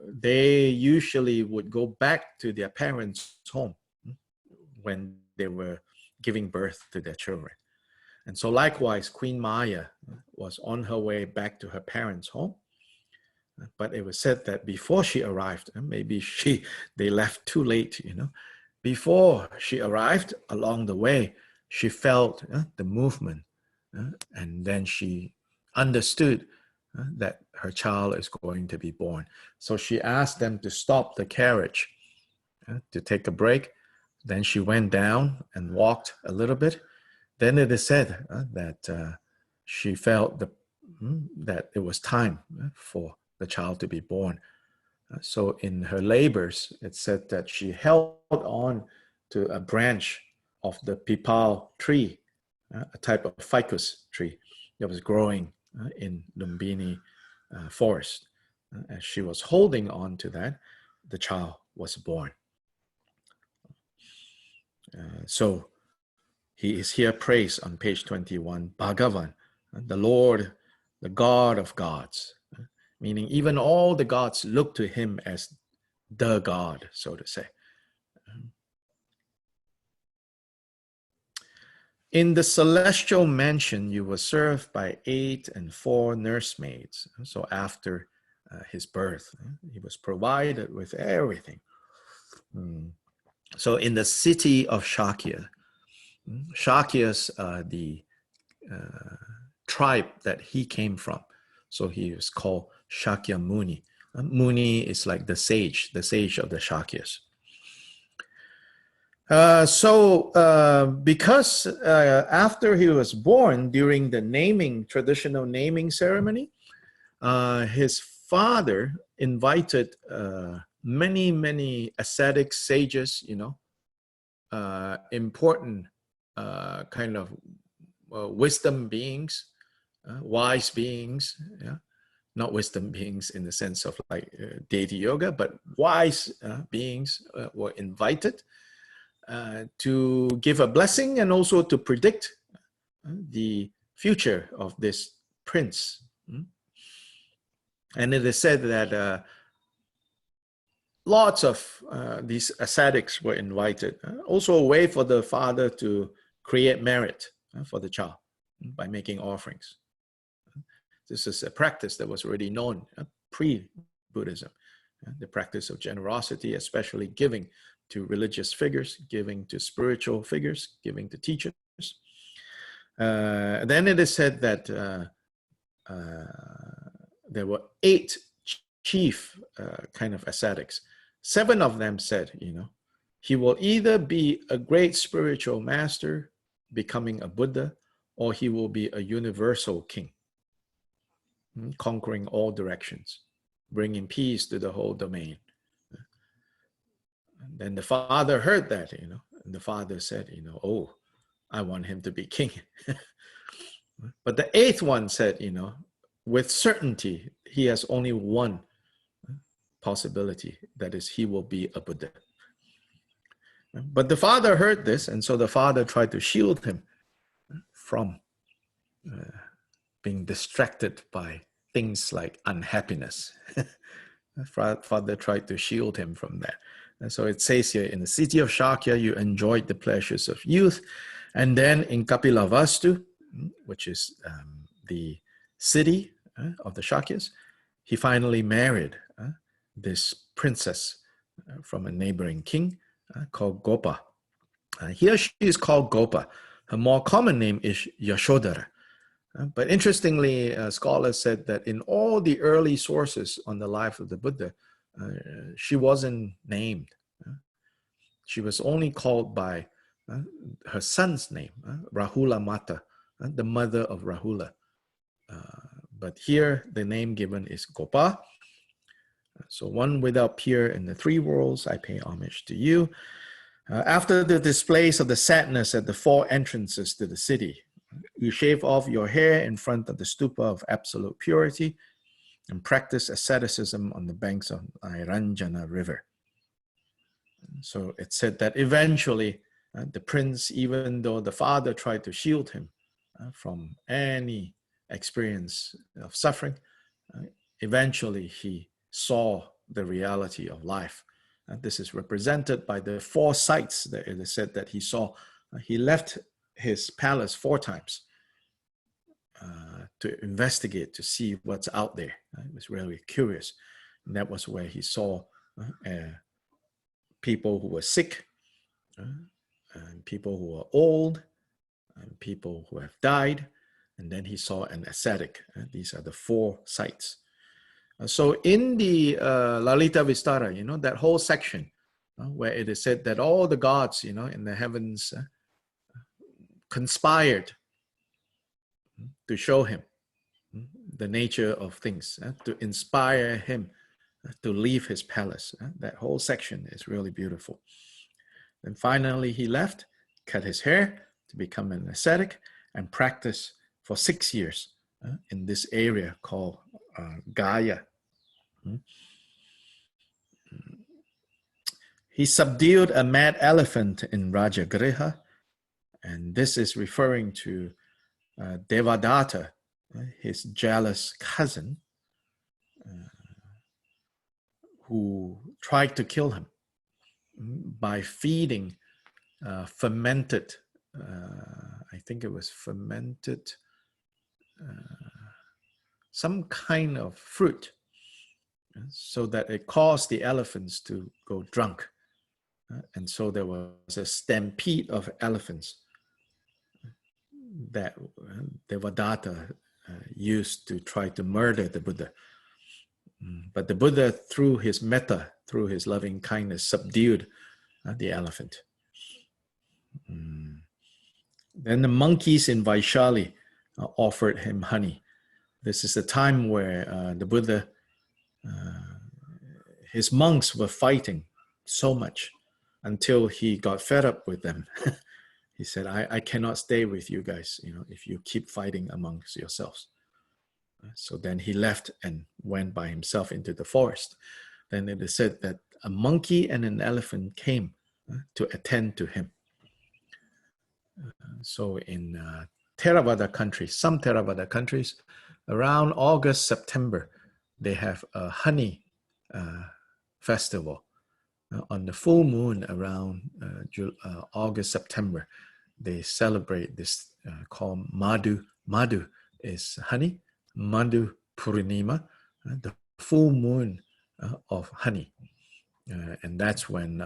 they usually would go back to their parents' home when they were giving birth to their children. And so likewise, Queen Maya was on her way back to her parents' home. But it was said that before she arrived, maybe they left too late, before she arrived along the way, she felt the movement. And then she understood that her child is going to be born. So she asked them to stop the carriage, to take a break. Then she went down and walked a little bit. Then it is said that she felt that it was time for the child to be born. So in her labors, it said that she held on to a branch of the pipal tree, a type of ficus tree that was growing in Lumbini forest. As she was holding on to that, the child was born. So he is here praised on page 21, Bhagavan, the Lord, the God of gods, meaning even all the gods look to him as the God, so to say. In the celestial mansion, you were served by 8 and 4 nursemaids. So after his birth, he was provided with everything. So in the city of Shakya, Shakyas are the tribe that he came from. So he is called Shakyamuni. Muni is like the sage of the Shakyas. Because after he was born, during the traditional naming ceremony, his father invited many ascetic sages, important kind of wisdom beings, wise beings, not wisdom beings in the sense of like deity yoga, but wise beings were invited to give a blessing and also to predict the future of this prince. And it is said that lots of these ascetics were invited, also a way for the father to create merit for the child by making offerings. This is a practice that was already known pre-Buddhism, the practice of generosity, especially giving to religious figures, giving to spiritual figures, giving to teachers. Then it is said that there were 8 chief kind of ascetics. 7 of them said, he will either be a great spiritual master, becoming a Buddha, or he will be a universal king, conquering all directions, bringing peace to the whole domain. And then the father heard that, and the father said, oh, I want him to be king. But the 8th one said, with certainty, he has only one possibility, that is, he will be a Buddha. But the father heard this, and so the father tried to shield him from being distracted by things like unhappiness. Father tried to shield him from that. And so it says here, in the city of Shakya, you enjoyed the pleasures of youth. And then in Kapilavastu, which is the city of the Shakyas, he finally married this princess from a neighboring king called Gopa. Here she is called Gopa. Her more common name is Yashodhara. But interestingly, scholars said that in all the early sources on the life of the Buddha, she wasn't named. She was only called by her son's name, Rahula Mata, the mother of Rahula. But here the name given is Gopa. So one without peer in the 3 worlds, I pay homage to you. After the displays of the sadness at the 4 entrances to the city, you shave off your hair in front of the stupa of absolute purity and practice asceticism on the banks of Nairanjana river. So it said that eventually the prince, even though the father tried to shield him from any experience of suffering, eventually he saw the reality of life. This is represented by the 4 sights that it is said that he saw. He left his palace 4 times to investigate, to see what's out there. He was really curious. And that was where he saw people who were sick, and people who were old, and people who have died, And then he saw an ascetic. These are the 4 sites. So in the Lalita Vistara, that whole section where it is said that all the gods, in the heavens conspired to show him the nature of things, to inspire him to leave his palace. That whole section is really beautiful. And finally he left, cut his hair to become an ascetic, and practice for 6 years in this area called Gaya. He subdued a mad elephant in Rajagriha, and this is referring to Devadatta, his jealous cousin, who tried to kill him by feeding fermented, I think it was fermented, some kind of fruit, so that it caused the elephants to go drunk. And so there was a stampede of elephants that Devadatta used to try to murder the Buddha. But the Buddha, through his metta, through his loving kindness, subdued the elephant. Then the monkeys in Vaishali offered him honey. This is the time where the Buddha, his monks were fighting so much until he got fed up with them. He said, I cannot stay with you guys, if you keep fighting amongst yourselves. So then he left and went by himself into the forest. Then it is said that a monkey and an elephant came to attend to him. So in Theravada countries, some Theravada countries, around August, September, they have a honey festival. On the full moon around August, September, they celebrate this called Madhu. Madhu is honey. Madhu Purnima, the full moon of honey. And that's when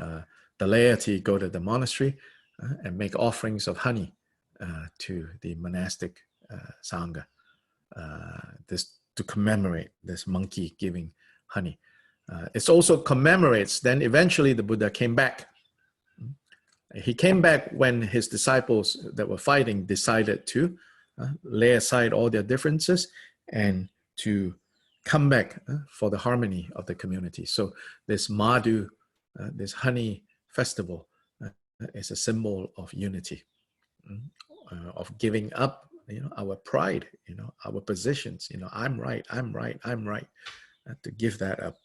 the laity go to the monastery and make offerings of honey to the monastic Sangha, this to commemorate this monkey giving honey. It also commemorates, then eventually the Buddha came back. He came back when his disciples that were fighting decided to lay aside all their differences and to come back for the harmony of the community. So this Madhu, this honey festival, is a symbol of unity, of giving up, our pride, our positions. I'm right, to give that up.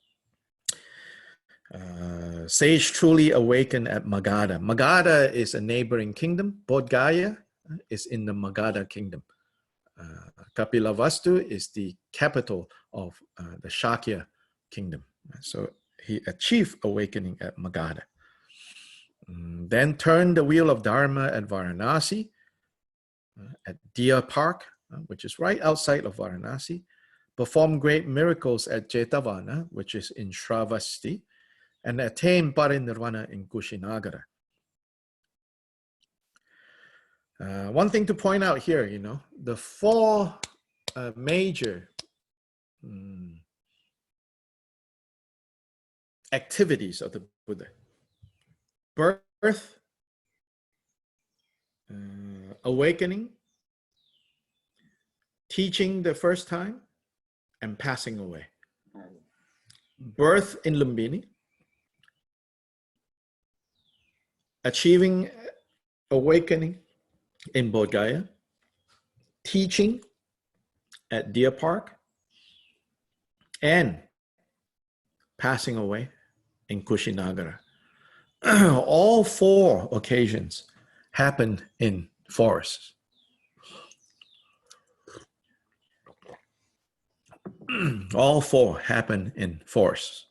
Sage truly awakened at Magadha. Magadha is a neighboring kingdom. Bodh Gaya is in the Magadha kingdom. Kapilavastu is the capital of the Shakya kingdom. So he achieved awakening at Magadha. Then turned the wheel of Dharma at Varanasi, at Deer Park, which is right outside of Varanasi. Performed great miracles at Jetavana, which is in Shravasti, and attained Parinirvana in Kushinagara. One thing to point out here, the 4 major activities of the Buddha: birth, awakening, teaching the first time, and passing away. Birth in Lumbini, achieving awakening in Bodh Gaya, teaching at Deer Park, and passing away in Kushinagara. All 4 occasions happened in forests. All 4 happened in forests.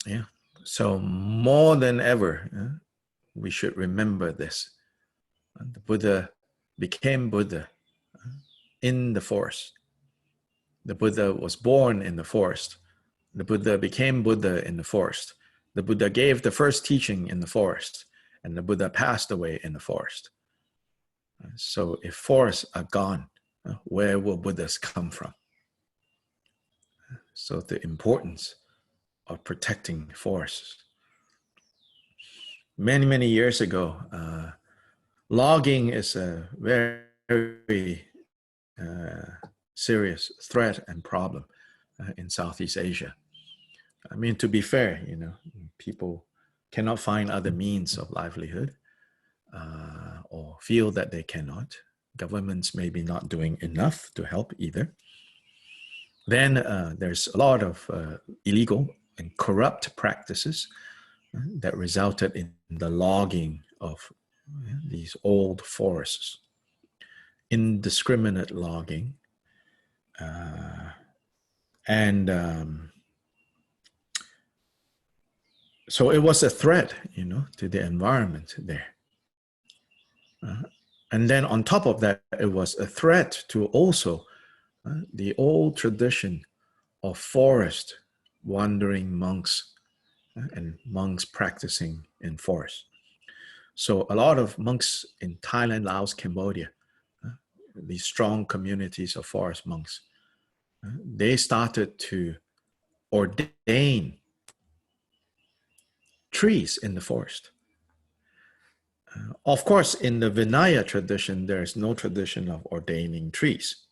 Yeah. So more than ever, we should remember this. The Buddha became Buddha in the forest. The Buddha was born in the forest. The Buddha became Buddha in the forest. The Buddha gave the first teaching in the forest. And the Buddha passed away in the forest. So if forests are gone, where will Buddhas come from? So the importance of protecting forests. Many, many years ago, logging is a very, very serious threat and problem in Southeast Asia. I mean, to be fair, people cannot find other means of livelihood or feel that they cannot. Governments may be not doing enough to help either. Then there's a lot of illegal and corrupt practices that resulted in the logging of these old forests, indiscriminate logging, and so it was a threat, to the environment there. And then on top of that, it was a threat to also the old tradition of forest wandering monks and monks practicing in forest. So a lot of monks in Thailand, Laos, Cambodia, these strong communities of forest monks, they started to ordain trees in the forest. Of course, in the Vinaya tradition, there is no tradition of ordaining trees.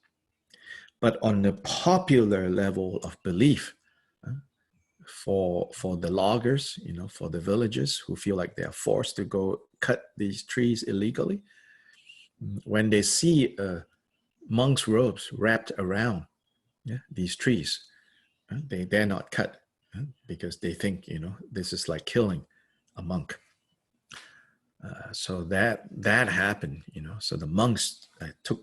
But on the popular level of belief, for the loggers, for the villagers who feel like they are forced to go cut these trees illegally, when they see monk's robes wrapped around these trees, they dare not cut because they think, this is like killing a monk. So that happened, so the monks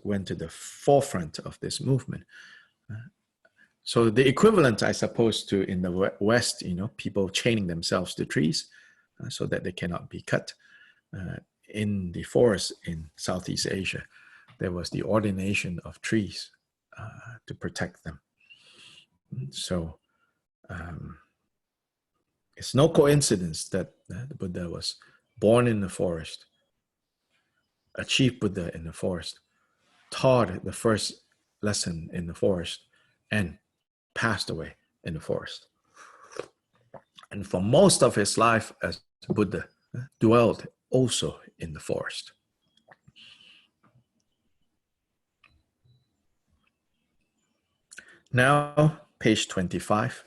went to the forefront of this movement. So the equivalent, I suppose, to in the West, people chaining themselves to trees so that they cannot be cut. In the forest in Southeast Asia, there was the ordination of trees to protect them. So it's no coincidence that the Buddha was born in the forest, a chief Buddha in the forest, taught the first lesson in the forest, and passed away in the forest. And for most of his life as Buddha, dwelled also in the forest. Now, page 25,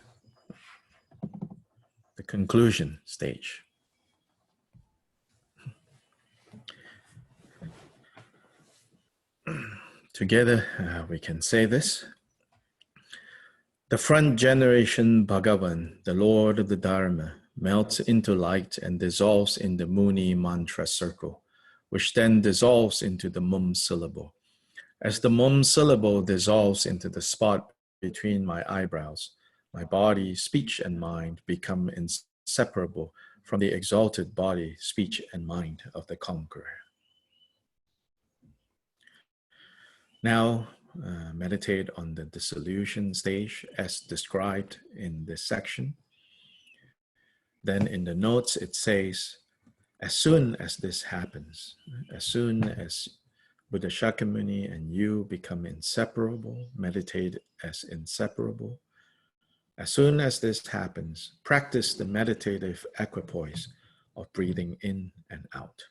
the conclusion stage. Together, we can say this. The front generation Bhagavan, the Lord of the Dharma, melts into light and dissolves in the Muni mantra circle, which then dissolves into the Mum syllable. As the Mum syllable dissolves into the spot between my eyebrows, my body, speech, and mind become inseparable from the exalted body, speech, and mind of the conqueror. Now, meditate on the dissolution stage as described in this section. Then in the notes, it says, as soon as this happens, as soon as Buddha Shakyamuni and you become inseparable, meditate as inseparable. As soon as this happens, practice the meditative equipoise of breathing in and out.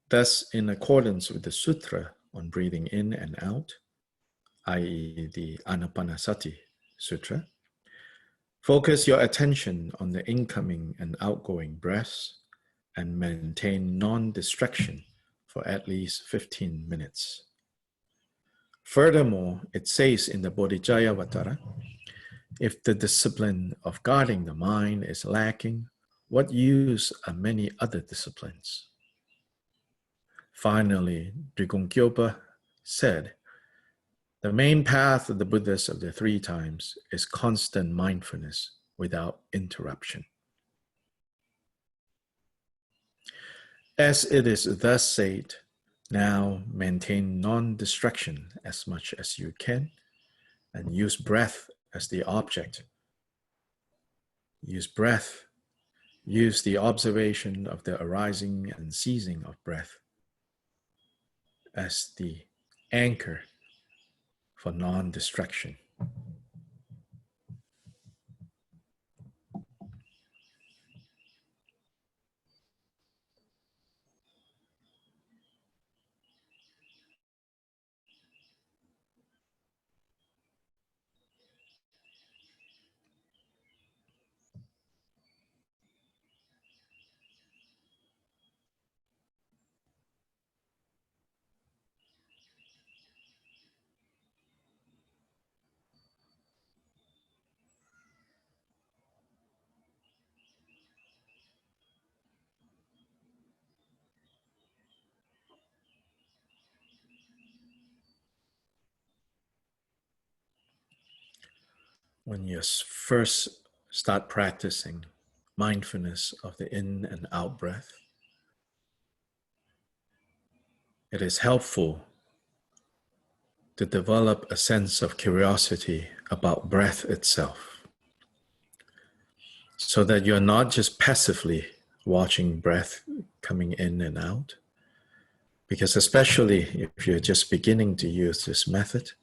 Thus, in accordance with the sutra on breathing in and out, i.e. the Anapanasati Sutra, focus your attention on the incoming and outgoing breaths and maintain non-distraction for at least 15 minutes. Furthermore, it says in the Bodhicaya-vatara, if the discipline of guarding the mind is lacking, what use are many other disciplines? Finally, Drikungkyopa said, the main path of the Buddhas of the three times is constant mindfulness without interruption. As it is thus said, now maintain non-distraction as much as you can and use breath as the object. Use breath. Use the observation of the arising and ceasing of breath. as the anchor for non-distraction. When you first start practicing mindfulness of the in and out breath, it is helpful to develop a sense of curiosity about breath itself, so that you're not just passively watching breath coming in and out. Because especially if you're just beginning to use this method,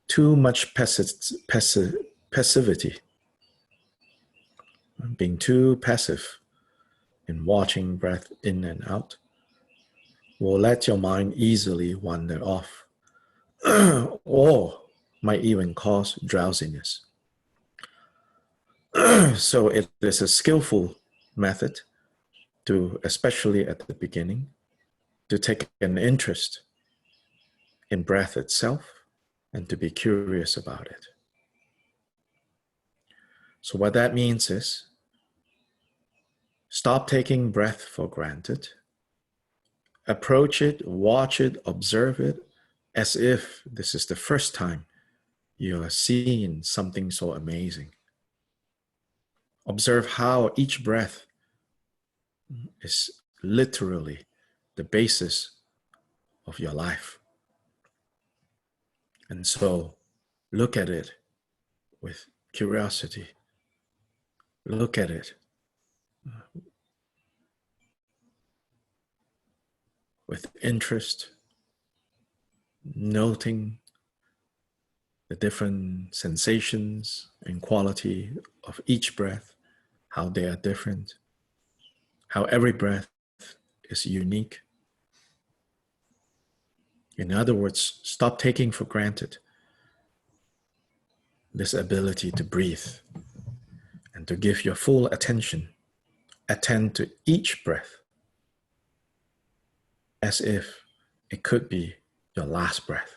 too much passivity, being too passive in watching breath in and out, will let your mind easily wander off or might even cause drowsiness. So it is a skillful method to, especially at the beginning, to take an interest in breath itself and to be curious about it. So what that means is, stop taking breath for granted. Approach it, watch it, observe it as if this is the first time you are seeing something so amazing. Observe how each breath is literally the basis of your life. And so look at it with curiosity. Look at it with interest, noting the different sensations and quality of each breath, how they are different, how every breath is unique. In other words, stop taking for granted this ability to breathe and to give your full attention, attend to each breath as if it could be your last breath.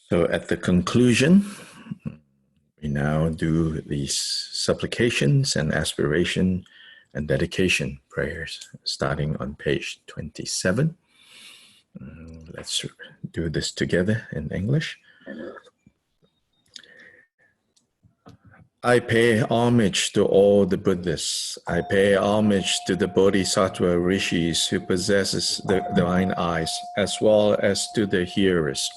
So at the conclusion, we now do these supplications and aspiration and dedication prayers, starting on page 27. Let's do this together in English. I pay homage to all the Buddhists. I pay homage to the Bodhisattva rishis who possesses the divine eyes, as well as to the hearers.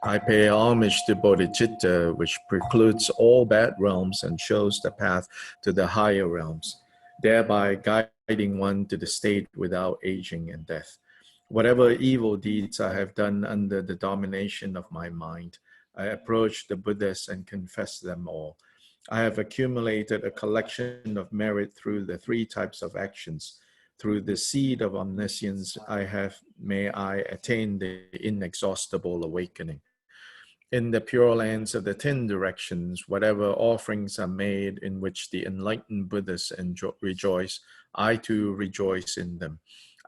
I pay homage to bodhicitta, which precludes all bad realms and shows the path to the higher realms, thereby guiding one to the state without aging and death. Whatever evil deeds I have done under the domination of my mind, I approach the Buddhas and confess them all. I have accumulated a collection of merit through the three types of actions. Through the seed of omniscience, may I attain the inexhaustible awakening. In the pure lands of the 10 directions, whatever offerings are made in which the enlightened Buddhas rejoice, I too rejoice in them.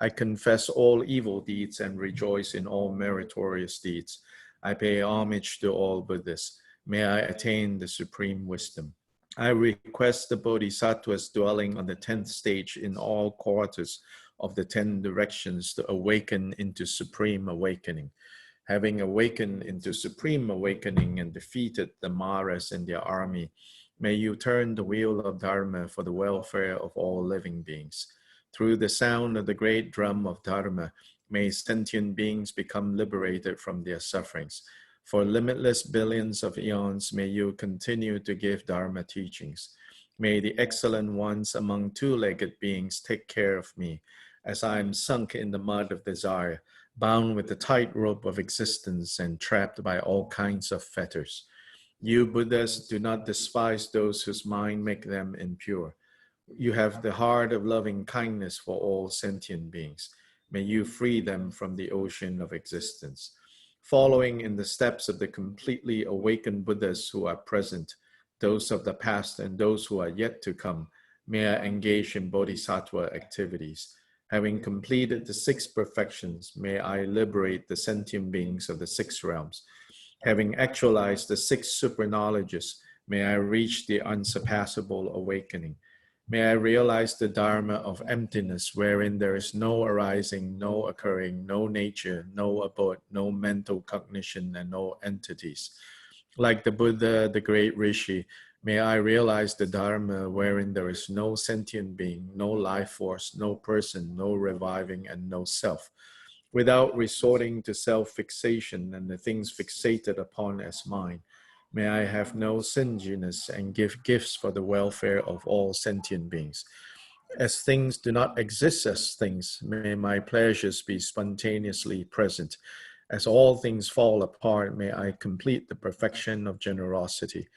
I confess all evil deeds and rejoice in all meritorious deeds. I pay homage to all Buddhas. May I attain the supreme wisdom. I request the Bodhisattvas dwelling on the 10th stage in all quarters of the 10 directions to awaken into supreme awakening. Having awakened into supreme awakening and defeated the Maras and their army, may you turn the wheel of Dharma for the welfare of all living beings. Through the sound of the great drum of Dharma, may sentient beings become liberated from their sufferings. For limitless billions of eons, may you continue to give Dharma teachings. May the excellent ones among two-legged beings take care of me, as I am sunk in the mud of desire, bound with the tight rope of existence and trapped by all kinds of fetters. You Buddhas do not despise those whose mind make them impure. You have the heart of loving kindness for all sentient beings. May you free them from the ocean of existence. Following in the steps of the completely awakened Buddhas who are present, those of the past and those who are yet to come, may I engage in bodhisattva activities. Having completed the 6 perfections, may I liberate the sentient beings of the 6 realms. Having actualized the 6 super knowledges, may I reach the unsurpassable awakening. May I realize the Dharma of emptiness, wherein there is no arising, no occurring, no nature, no abode, no mental cognition, and no entities. Like the Buddha, the great Rishi, may I realize the Dharma wherein there is no sentient being, no life force, no person, no reviving, and no self. Without resorting to self-fixation and the things fixated upon as mine, may I have no stinginess and give gifts for the welfare of all sentient beings. As things do not exist as things, may my pleasures be spontaneously present. As all things fall apart, may I complete the perfection of generosity.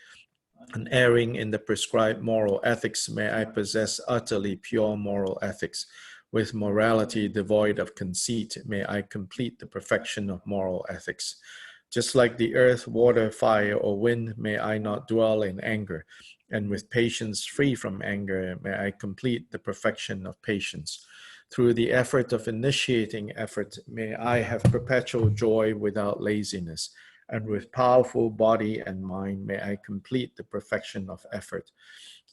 Unerring in the prescribed moral ethics, may I possess utterly pure moral ethics. With morality devoid of conceit, may I complete the perfection of moral ethics. Just like the earth, water, fire, or wind, may I not dwell in anger. And with patience free from anger, may I complete the perfection of patience. Through the effort of initiating effort, may I have perpetual joy without laziness. And with powerful body and mind, may I complete the perfection of effort.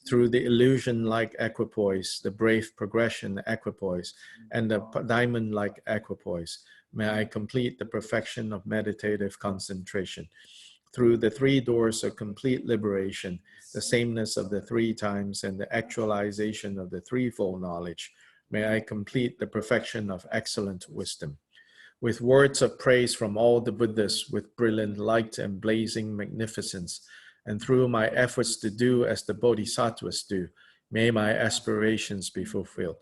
Through the illusion-like equipoise, the brave progression equipoise, and the diamond-like equipoise, may I complete the perfection of meditative concentration. Through the 3 doors of complete liberation, the sameness of the 3 times, and the actualization of the threefold knowledge, may I complete the perfection of excellent wisdom. With words of praise from all the Buddhas, with brilliant light and blazing magnificence, and through my efforts to do as the Bodhisattvas do, may my aspirations be fulfilled.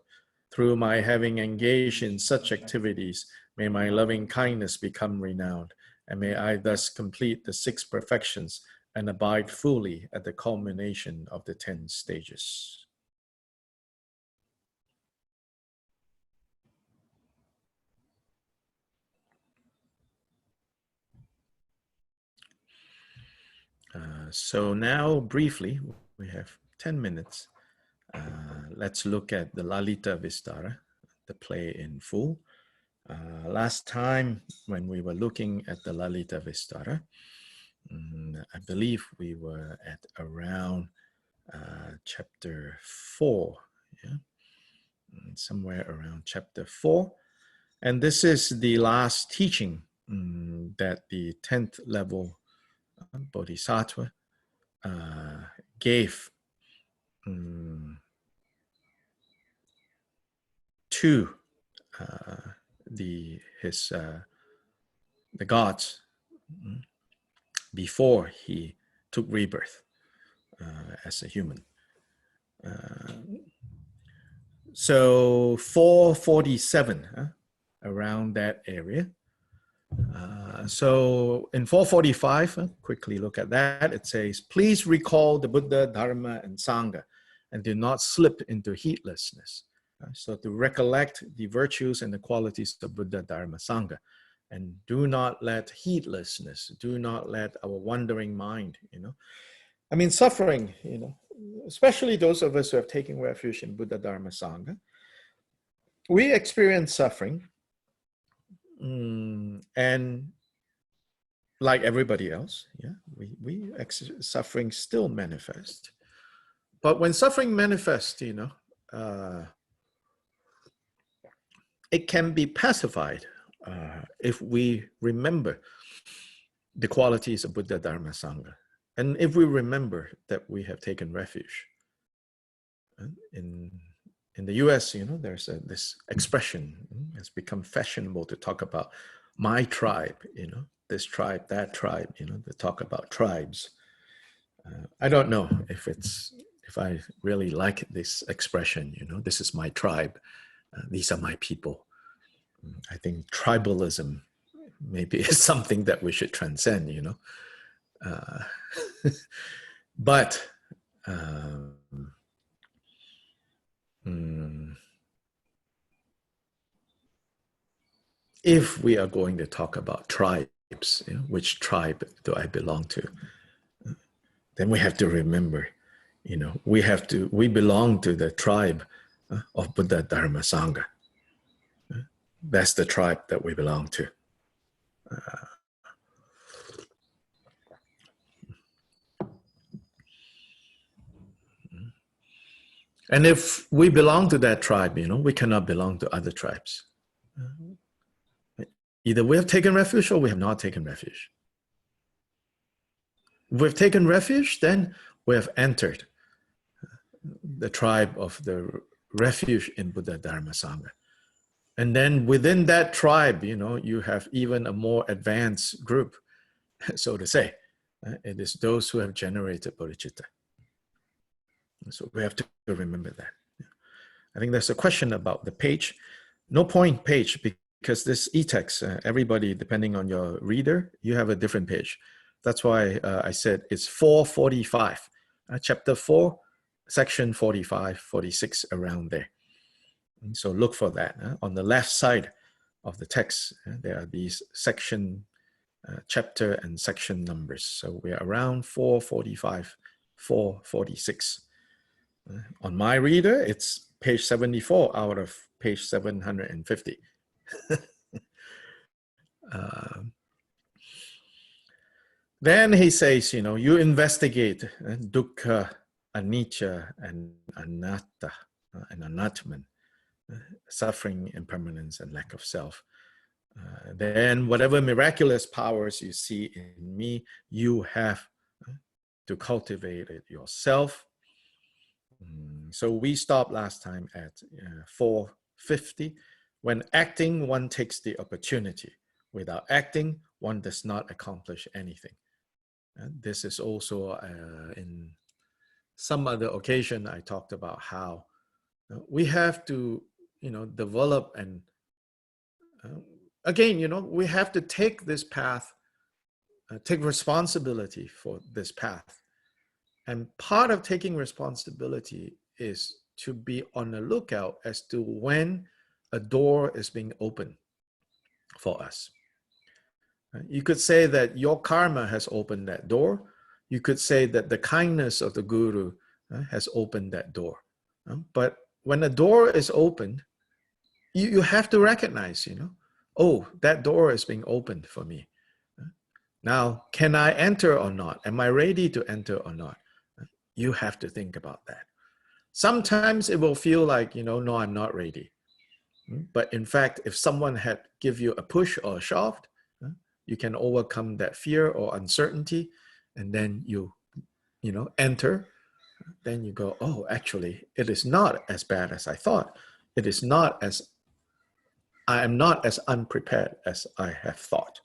Through my having engaged in such activities, may my loving kindness become renowned, and may I thus complete the 6 perfections and abide fully at the culmination of the 10 stages. So now, briefly, we have 10 minutes. Let's look at the Lalita Vistara, the play in full. Last time, when we were looking at the Lalita Vistara, I believe we were at around chapter 4, yeah, somewhere around chapter 4. And this is the last teaching that the 10th level Bodhisattva gave to the gods before he took rebirth as a human. So 447, around that area. So in 445, quickly look at that. It says, please recall the Buddha, Dharma, and Sangha, and do not slip into heedlessness. So to recollect the virtues and the qualities of Buddha, Dharma, Sangha, and do not let heedlessness, do not let our wandering mind, I mean, suffering, especially those of us who have taken refuge in Buddha, Dharma, Sangha, we experience suffering. And like everybody else, suffering still manifests. But when suffering manifests, it can be pacified if we remember the qualities of Buddha, Dharma, Sangha. And if we remember that we have taken refuge. In the US, there's this expression. It's become fashionable to talk about my tribe, this tribe, that tribe, to talk about tribes. I don't know if I really like this expression, this is my tribe, these are my people. I think tribalism maybe is something that we should transcend, but if we are going to talk about tribes, which tribe do I belong to? Then we have to remember, we belong to the tribe of Buddha, Dharma, Sangha. That's the tribe that we belong to. And if we belong to that tribe, we cannot belong to other tribes. Either we have taken refuge or we have not taken refuge. If we've taken refuge, then we have entered the tribe of the refuge in Buddha, Dharma, Sangha. And then within that tribe, you have even a more advanced group, so to say. It is those who have generated bodhicitta. So we have to remember that. I think there's a question about the page. No point page, because this e-text, everybody, depending on your reader, you have a different page. That's why I said it's 445, chapter 4, section 45, 46, around there. And so look for that. On the left side of the text, there are these section, chapter and section numbers. So we are around 445, 446. On my reader, it's page 74 out of page 750. Then he says, you investigate dukkha, anicca, and anatta, and anatman, suffering, impermanence, and lack of self. Then whatever miraculous powers you see in me, you have to cultivate it yourself. So we stopped last time at 450. When acting, one takes the opportunity. Without acting, one does not accomplish anything. And this is also in some other occasion, I talked about how we have to, develop and again, we have to take this path, take responsibility for this path. And part of taking responsibility is to be on the lookout as to when a door is being opened for us. You could say that your karma has opened that door. You could say that the kindness of the guru has opened that door. But when a door is opened, you have to recognize, oh, that door is being opened for me. Now, can I enter or not? Am I ready to enter or not? You have to think about that. Sometimes it will feel like, no, I'm not ready. But in fact, if someone had give you a push or a shove, you can overcome that fear or uncertainty, and then you enter. Then you go, oh, actually, it is not as bad as I thought. It is not as, I am not as unprepared as I have thought.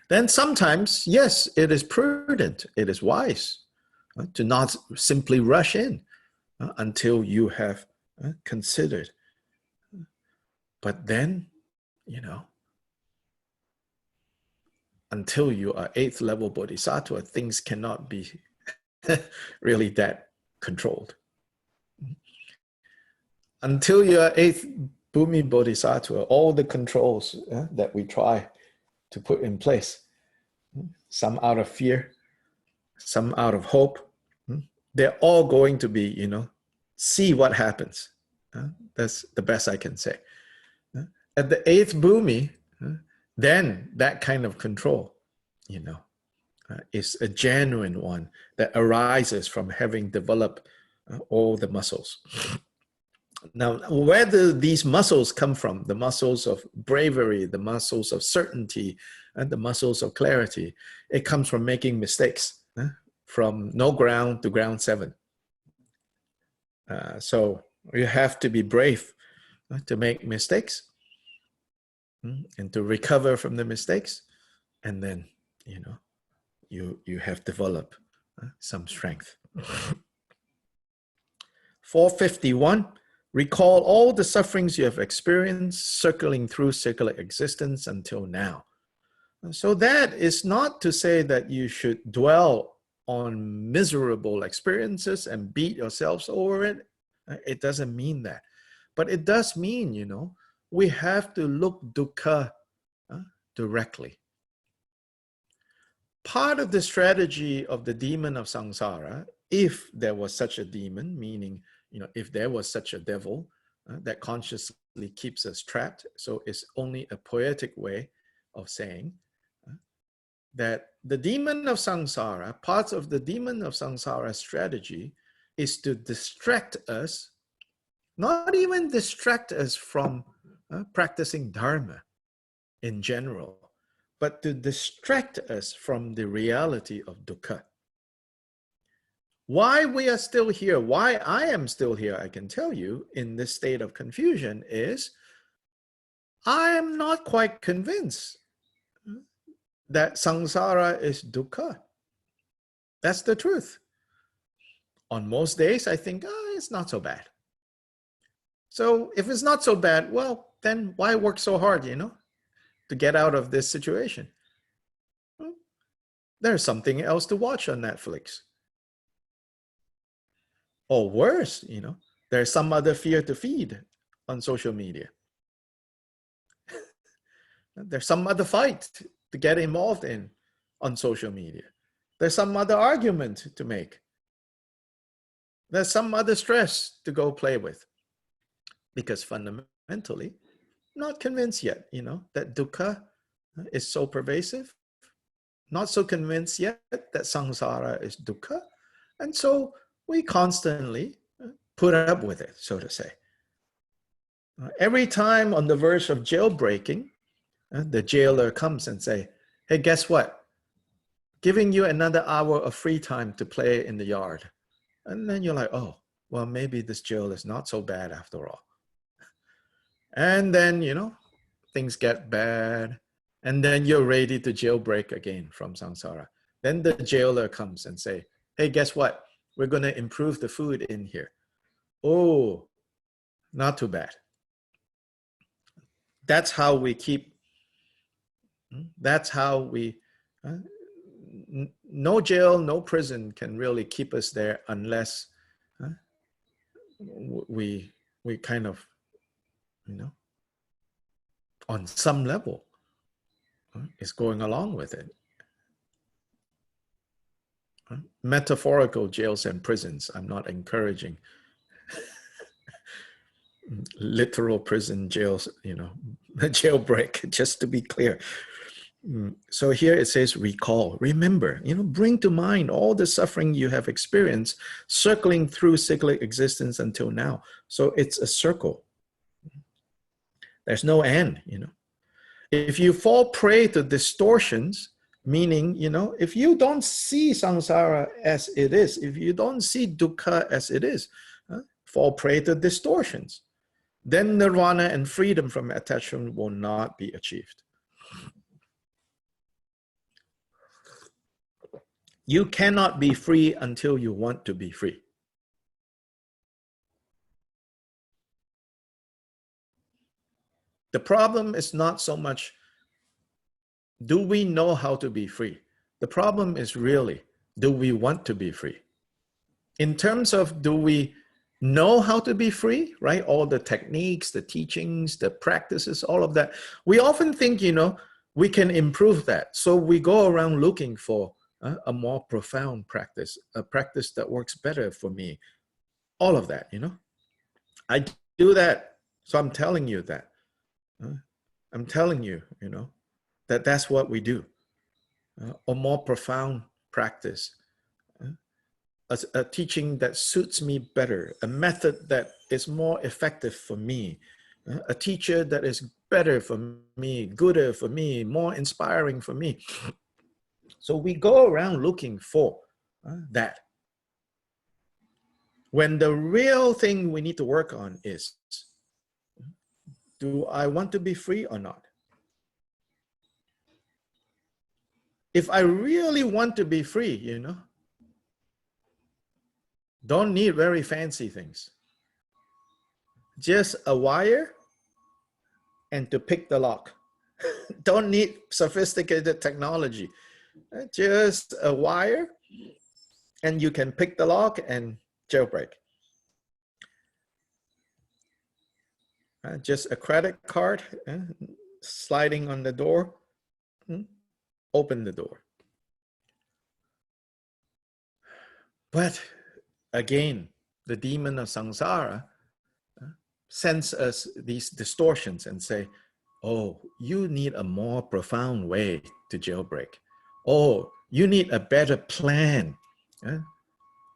Then sometimes, yes, it is prudent, it is wise to not simply rush in until you have considered. But then, until you are 8th level bodhisattva, things cannot be really that controlled. Until you are 8th Bhumi bodhisattva, all the controls that we try to put in place, some out of fear, some out of hope, they're all going to be, see what happens. That's the best I can say. At the 8th Bhumi, then that kind of control, is a genuine one that arises from having developed all the muscles. Now, where do these muscles come from? The muscles of bravery, the muscles of certainty, and the muscles of clarity. It comes from making mistakes, from no ground to ground 7. So you have to be brave to make mistakes and to recover from the mistakes. And then, you have developed some strength. 451. Recall all the sufferings you have experienced circling through circular existence until now. So that is not to say that you should dwell on miserable experiences and beat yourselves over it. It doesn't mean that. But it does mean, we have to look dukkha directly. Part of the strategy of the demon of samsara, if there was such a demon, meaning if there was such a devil that consciously keeps us trapped, so it's only a poetic way of saying that the demon of samsara, parts of the demon of samsara strategy is to distract us, not even distract us from practicing dharma in general, but to distract us from the reality of dukkha. Why we are still here, why I am still here, I can tell you, in this state of confusion is I am not quite convinced that samsara is dukkha. That's the truth. On most days, I think, it's not so bad. So if it's not so bad, well, then why work so hard, to get out of this situation? There's something else to watch on Netflix. Or worse, there's some other fear to feed on social media. There's some other fight to get involved in on social media. There's some other argument to make. There's some other stress to go play with. Because fundamentally, not convinced yet, that dukkha is so pervasive. Not so convinced yet that samsara is dukkha. And so we constantly put up with it, so to say. Every time on the verge of jailbreaking, the jailer comes and say, hey, guess what? Giving you another hour of free time to play in the yard. And then you're like, oh, well, maybe this jail is not so bad after all. And then, things get bad. And then you're ready to jailbreak again from samsara. Then the jailer comes and say, hey, guess what? We're going to improve the food in here. Oh, not too bad. That's how we keep, no jail, no prison can really keep us there unless we kind of, on some level is going along with it. Metaphorical jails and prisons. I'm not encouraging literal prison jails, jailbreak, just to be clear. So here it says recall, remember, bring to mind all the suffering you have experienced circling through cyclic existence until now. So it's a circle. There's no end, If you fall prey to distortions, meaning, if you don't see samsara as it is, if you don't see dukkha as it is, fall prey to distortions, then nirvana and freedom from attachment will not be achieved. You cannot be free until you want to be free. The problem is not so much, do we know how to be free? The problem is really, do we want to be free? In terms of, do we know how to be free, right? All the techniques, the teachings, the practices, all of that. We often think, we can improve that. So we go around looking for a more profound practice, a practice that works better for me. All of that, I do that. So I'm telling you that. I'm telling you, that's what we do. A more profound practice. A teaching that suits me better, a method that is more effective for me, a teacher that is better for me, gooder for me, more inspiring for me. So we go around looking for that. When the real thing we need to work on is, do I want to be free or not? If I really want to be free, don't need very fancy things. Just a wire and to pick the lock. Don't need sophisticated technology. Just a wire and you can pick the lock and jailbreak. Just a credit card sliding on the door, open the door. But again, the demon of samsara sends us these distortions and say, oh, you need a more profound way to jailbreak. Oh, you need a better plan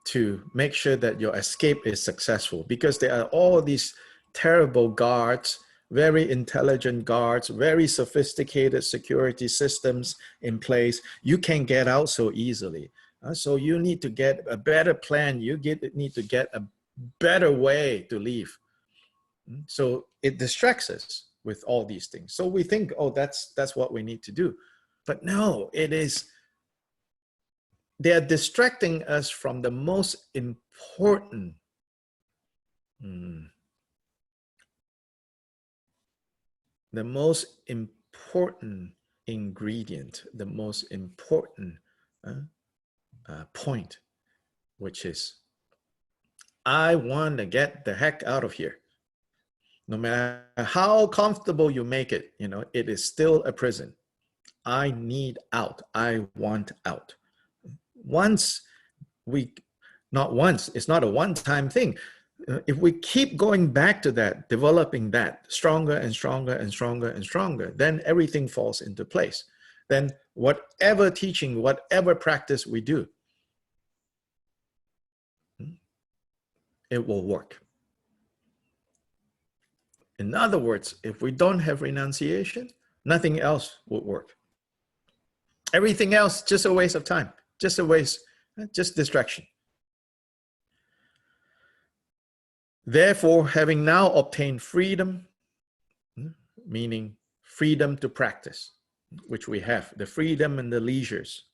to make sure that your escape is successful, because there are all these terrible guards, very intelligent guards, very sophisticated security systems in place. You can't get out so easily. So you need to get a better plan. You need to get a better way to leave. So it distracts us with all these things. So we think, oh, that's what we need to do. But no, they're distracting us from the most important ingredient, the most important point, which is, I want to get the heck out of here. No matter how comfortable you make it, it is still a prison. I need out. I want out. It's not a one-time thing. If we keep going back to that, developing that stronger and stronger and stronger and stronger, then everything falls into place. Then whatever teaching, whatever practice we do, it will work. In other words, if we don't have renunciation, nothing else would work. Everything else, just a waste of time, just a waste, just distraction. Therefore, having now obtained freedom, meaning freedom to practice, which we have, the freedom and the leisures,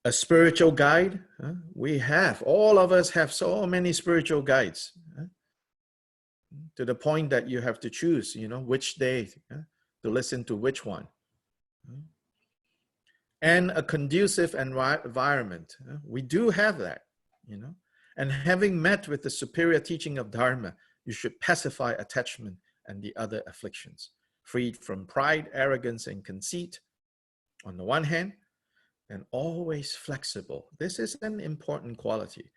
a spiritual guide, we have, all of us have so many spiritual guides, to the point that you have to choose, which day to listen to which one. And a conducive environment. We do have that, And having met with the superior teaching of Dharma, you should pacify attachment and the other afflictions, freed from pride, arrogance, and conceit on the one hand, and always flexible. This is an important quality.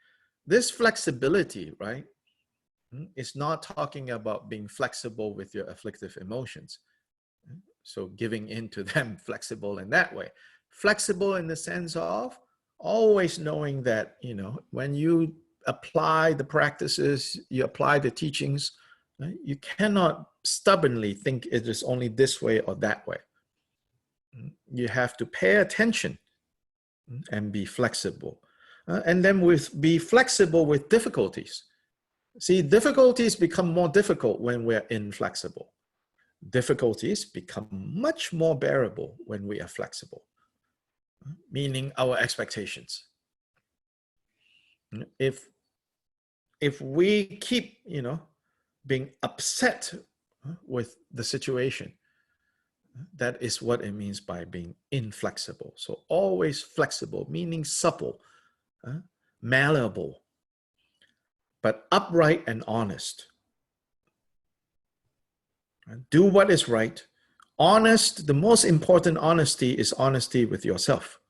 This flexibility, right, is not talking about being flexible with your afflictive emotions. So giving in to them, flexible in that way. Flexible in the sense of always knowing that, you know, when you apply the practices, you apply the teachings, right? You cannot stubbornly think it is only this way or that way. You have to pay attention and be flexible. And then be flexible with difficulties. See, difficulties become more difficult when we're inflexible. Difficulties become much more bearable when we are flexible, meaning our expectations. If we keep, you know, being upset with the situation, that is what it means by being inflexible. So always flexible, meaning supple, malleable, but upright and honest. Do what is right. Honest, the most important honesty is honesty with yourself.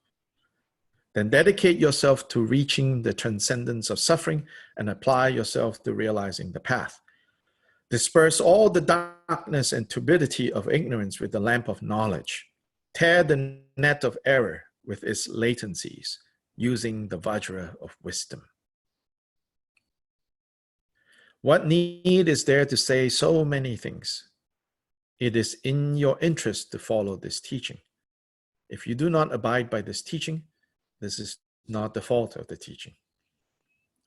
Then dedicate yourself to reaching the transcendence of suffering and apply yourself to realizing the path. Disperse all the darkness and turbidity of ignorance with the lamp of knowledge. Tear the net of error with its latencies, using the vajra of wisdom. What need is there to say so many things? It is in your interest to follow this teaching. If you do not abide by this teaching, this is not the fault of the teaching.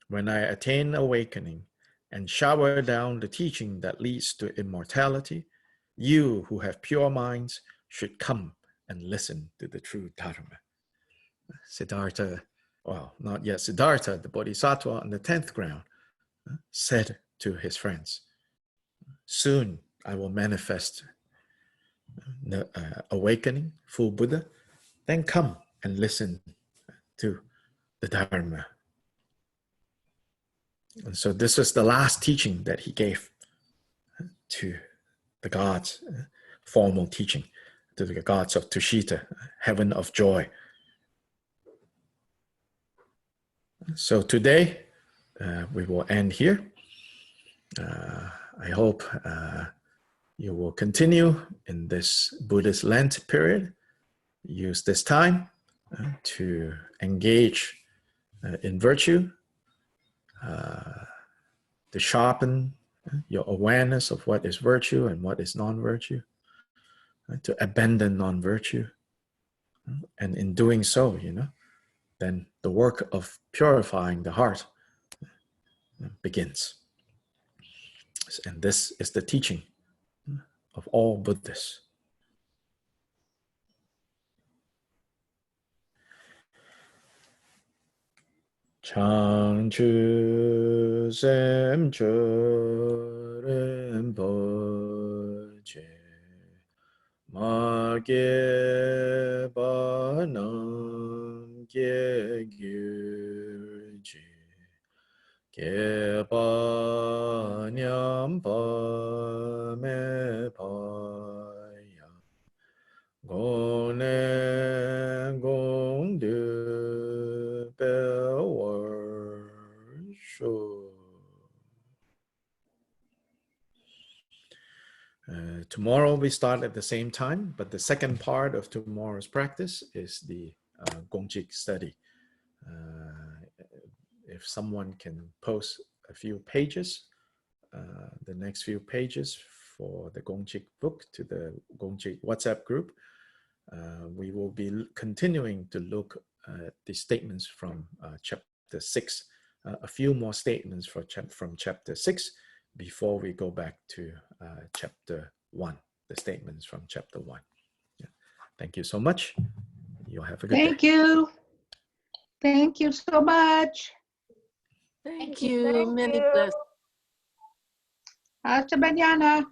When I attain awakening and shower down the teaching that leads to immortality, you who have pure minds should come and listen to the true Dharma. Siddhartha, well, not yet Siddhartha, the Bodhisattva on the 10th ground, said to his friends, soon I will manifest the awakening, full Buddha, then come and listen to the Dharma. And so this was the last teaching that he gave to the gods, formal teaching to the gods of Tushita, heaven of joy. So today we will end here. I hope you will continue in this Buddhist Lent period. Use this time to engage in virtue, to sharpen your awareness of what is virtue and what is non-virtue, to abandon non-virtue. And in doing so, you know, then the work of purifying the heart begins. And this is the teaching of all Buddhists. Changchu Semcho Rinpoche Magye Banam Gye Gyurji Gye Banyam Pa Me Paya Gone Gong Du Bewer Shu. Tomorrow we start at the same time, but the second part of tomorrow's practice is the Gongchik study. If someone can post a few pages, the next few pages for the Gongchik book to the Gongchik WhatsApp group, we will be continuing to look at the statements from chapter 6, a few more statements from chapter 6 before we go back to chapter 1, the statements from chapter 1. Yeah. Thank you so much. You'll have a good day. Thank you. Thank you so much. Thank you. Many blessings. Hasta mañana.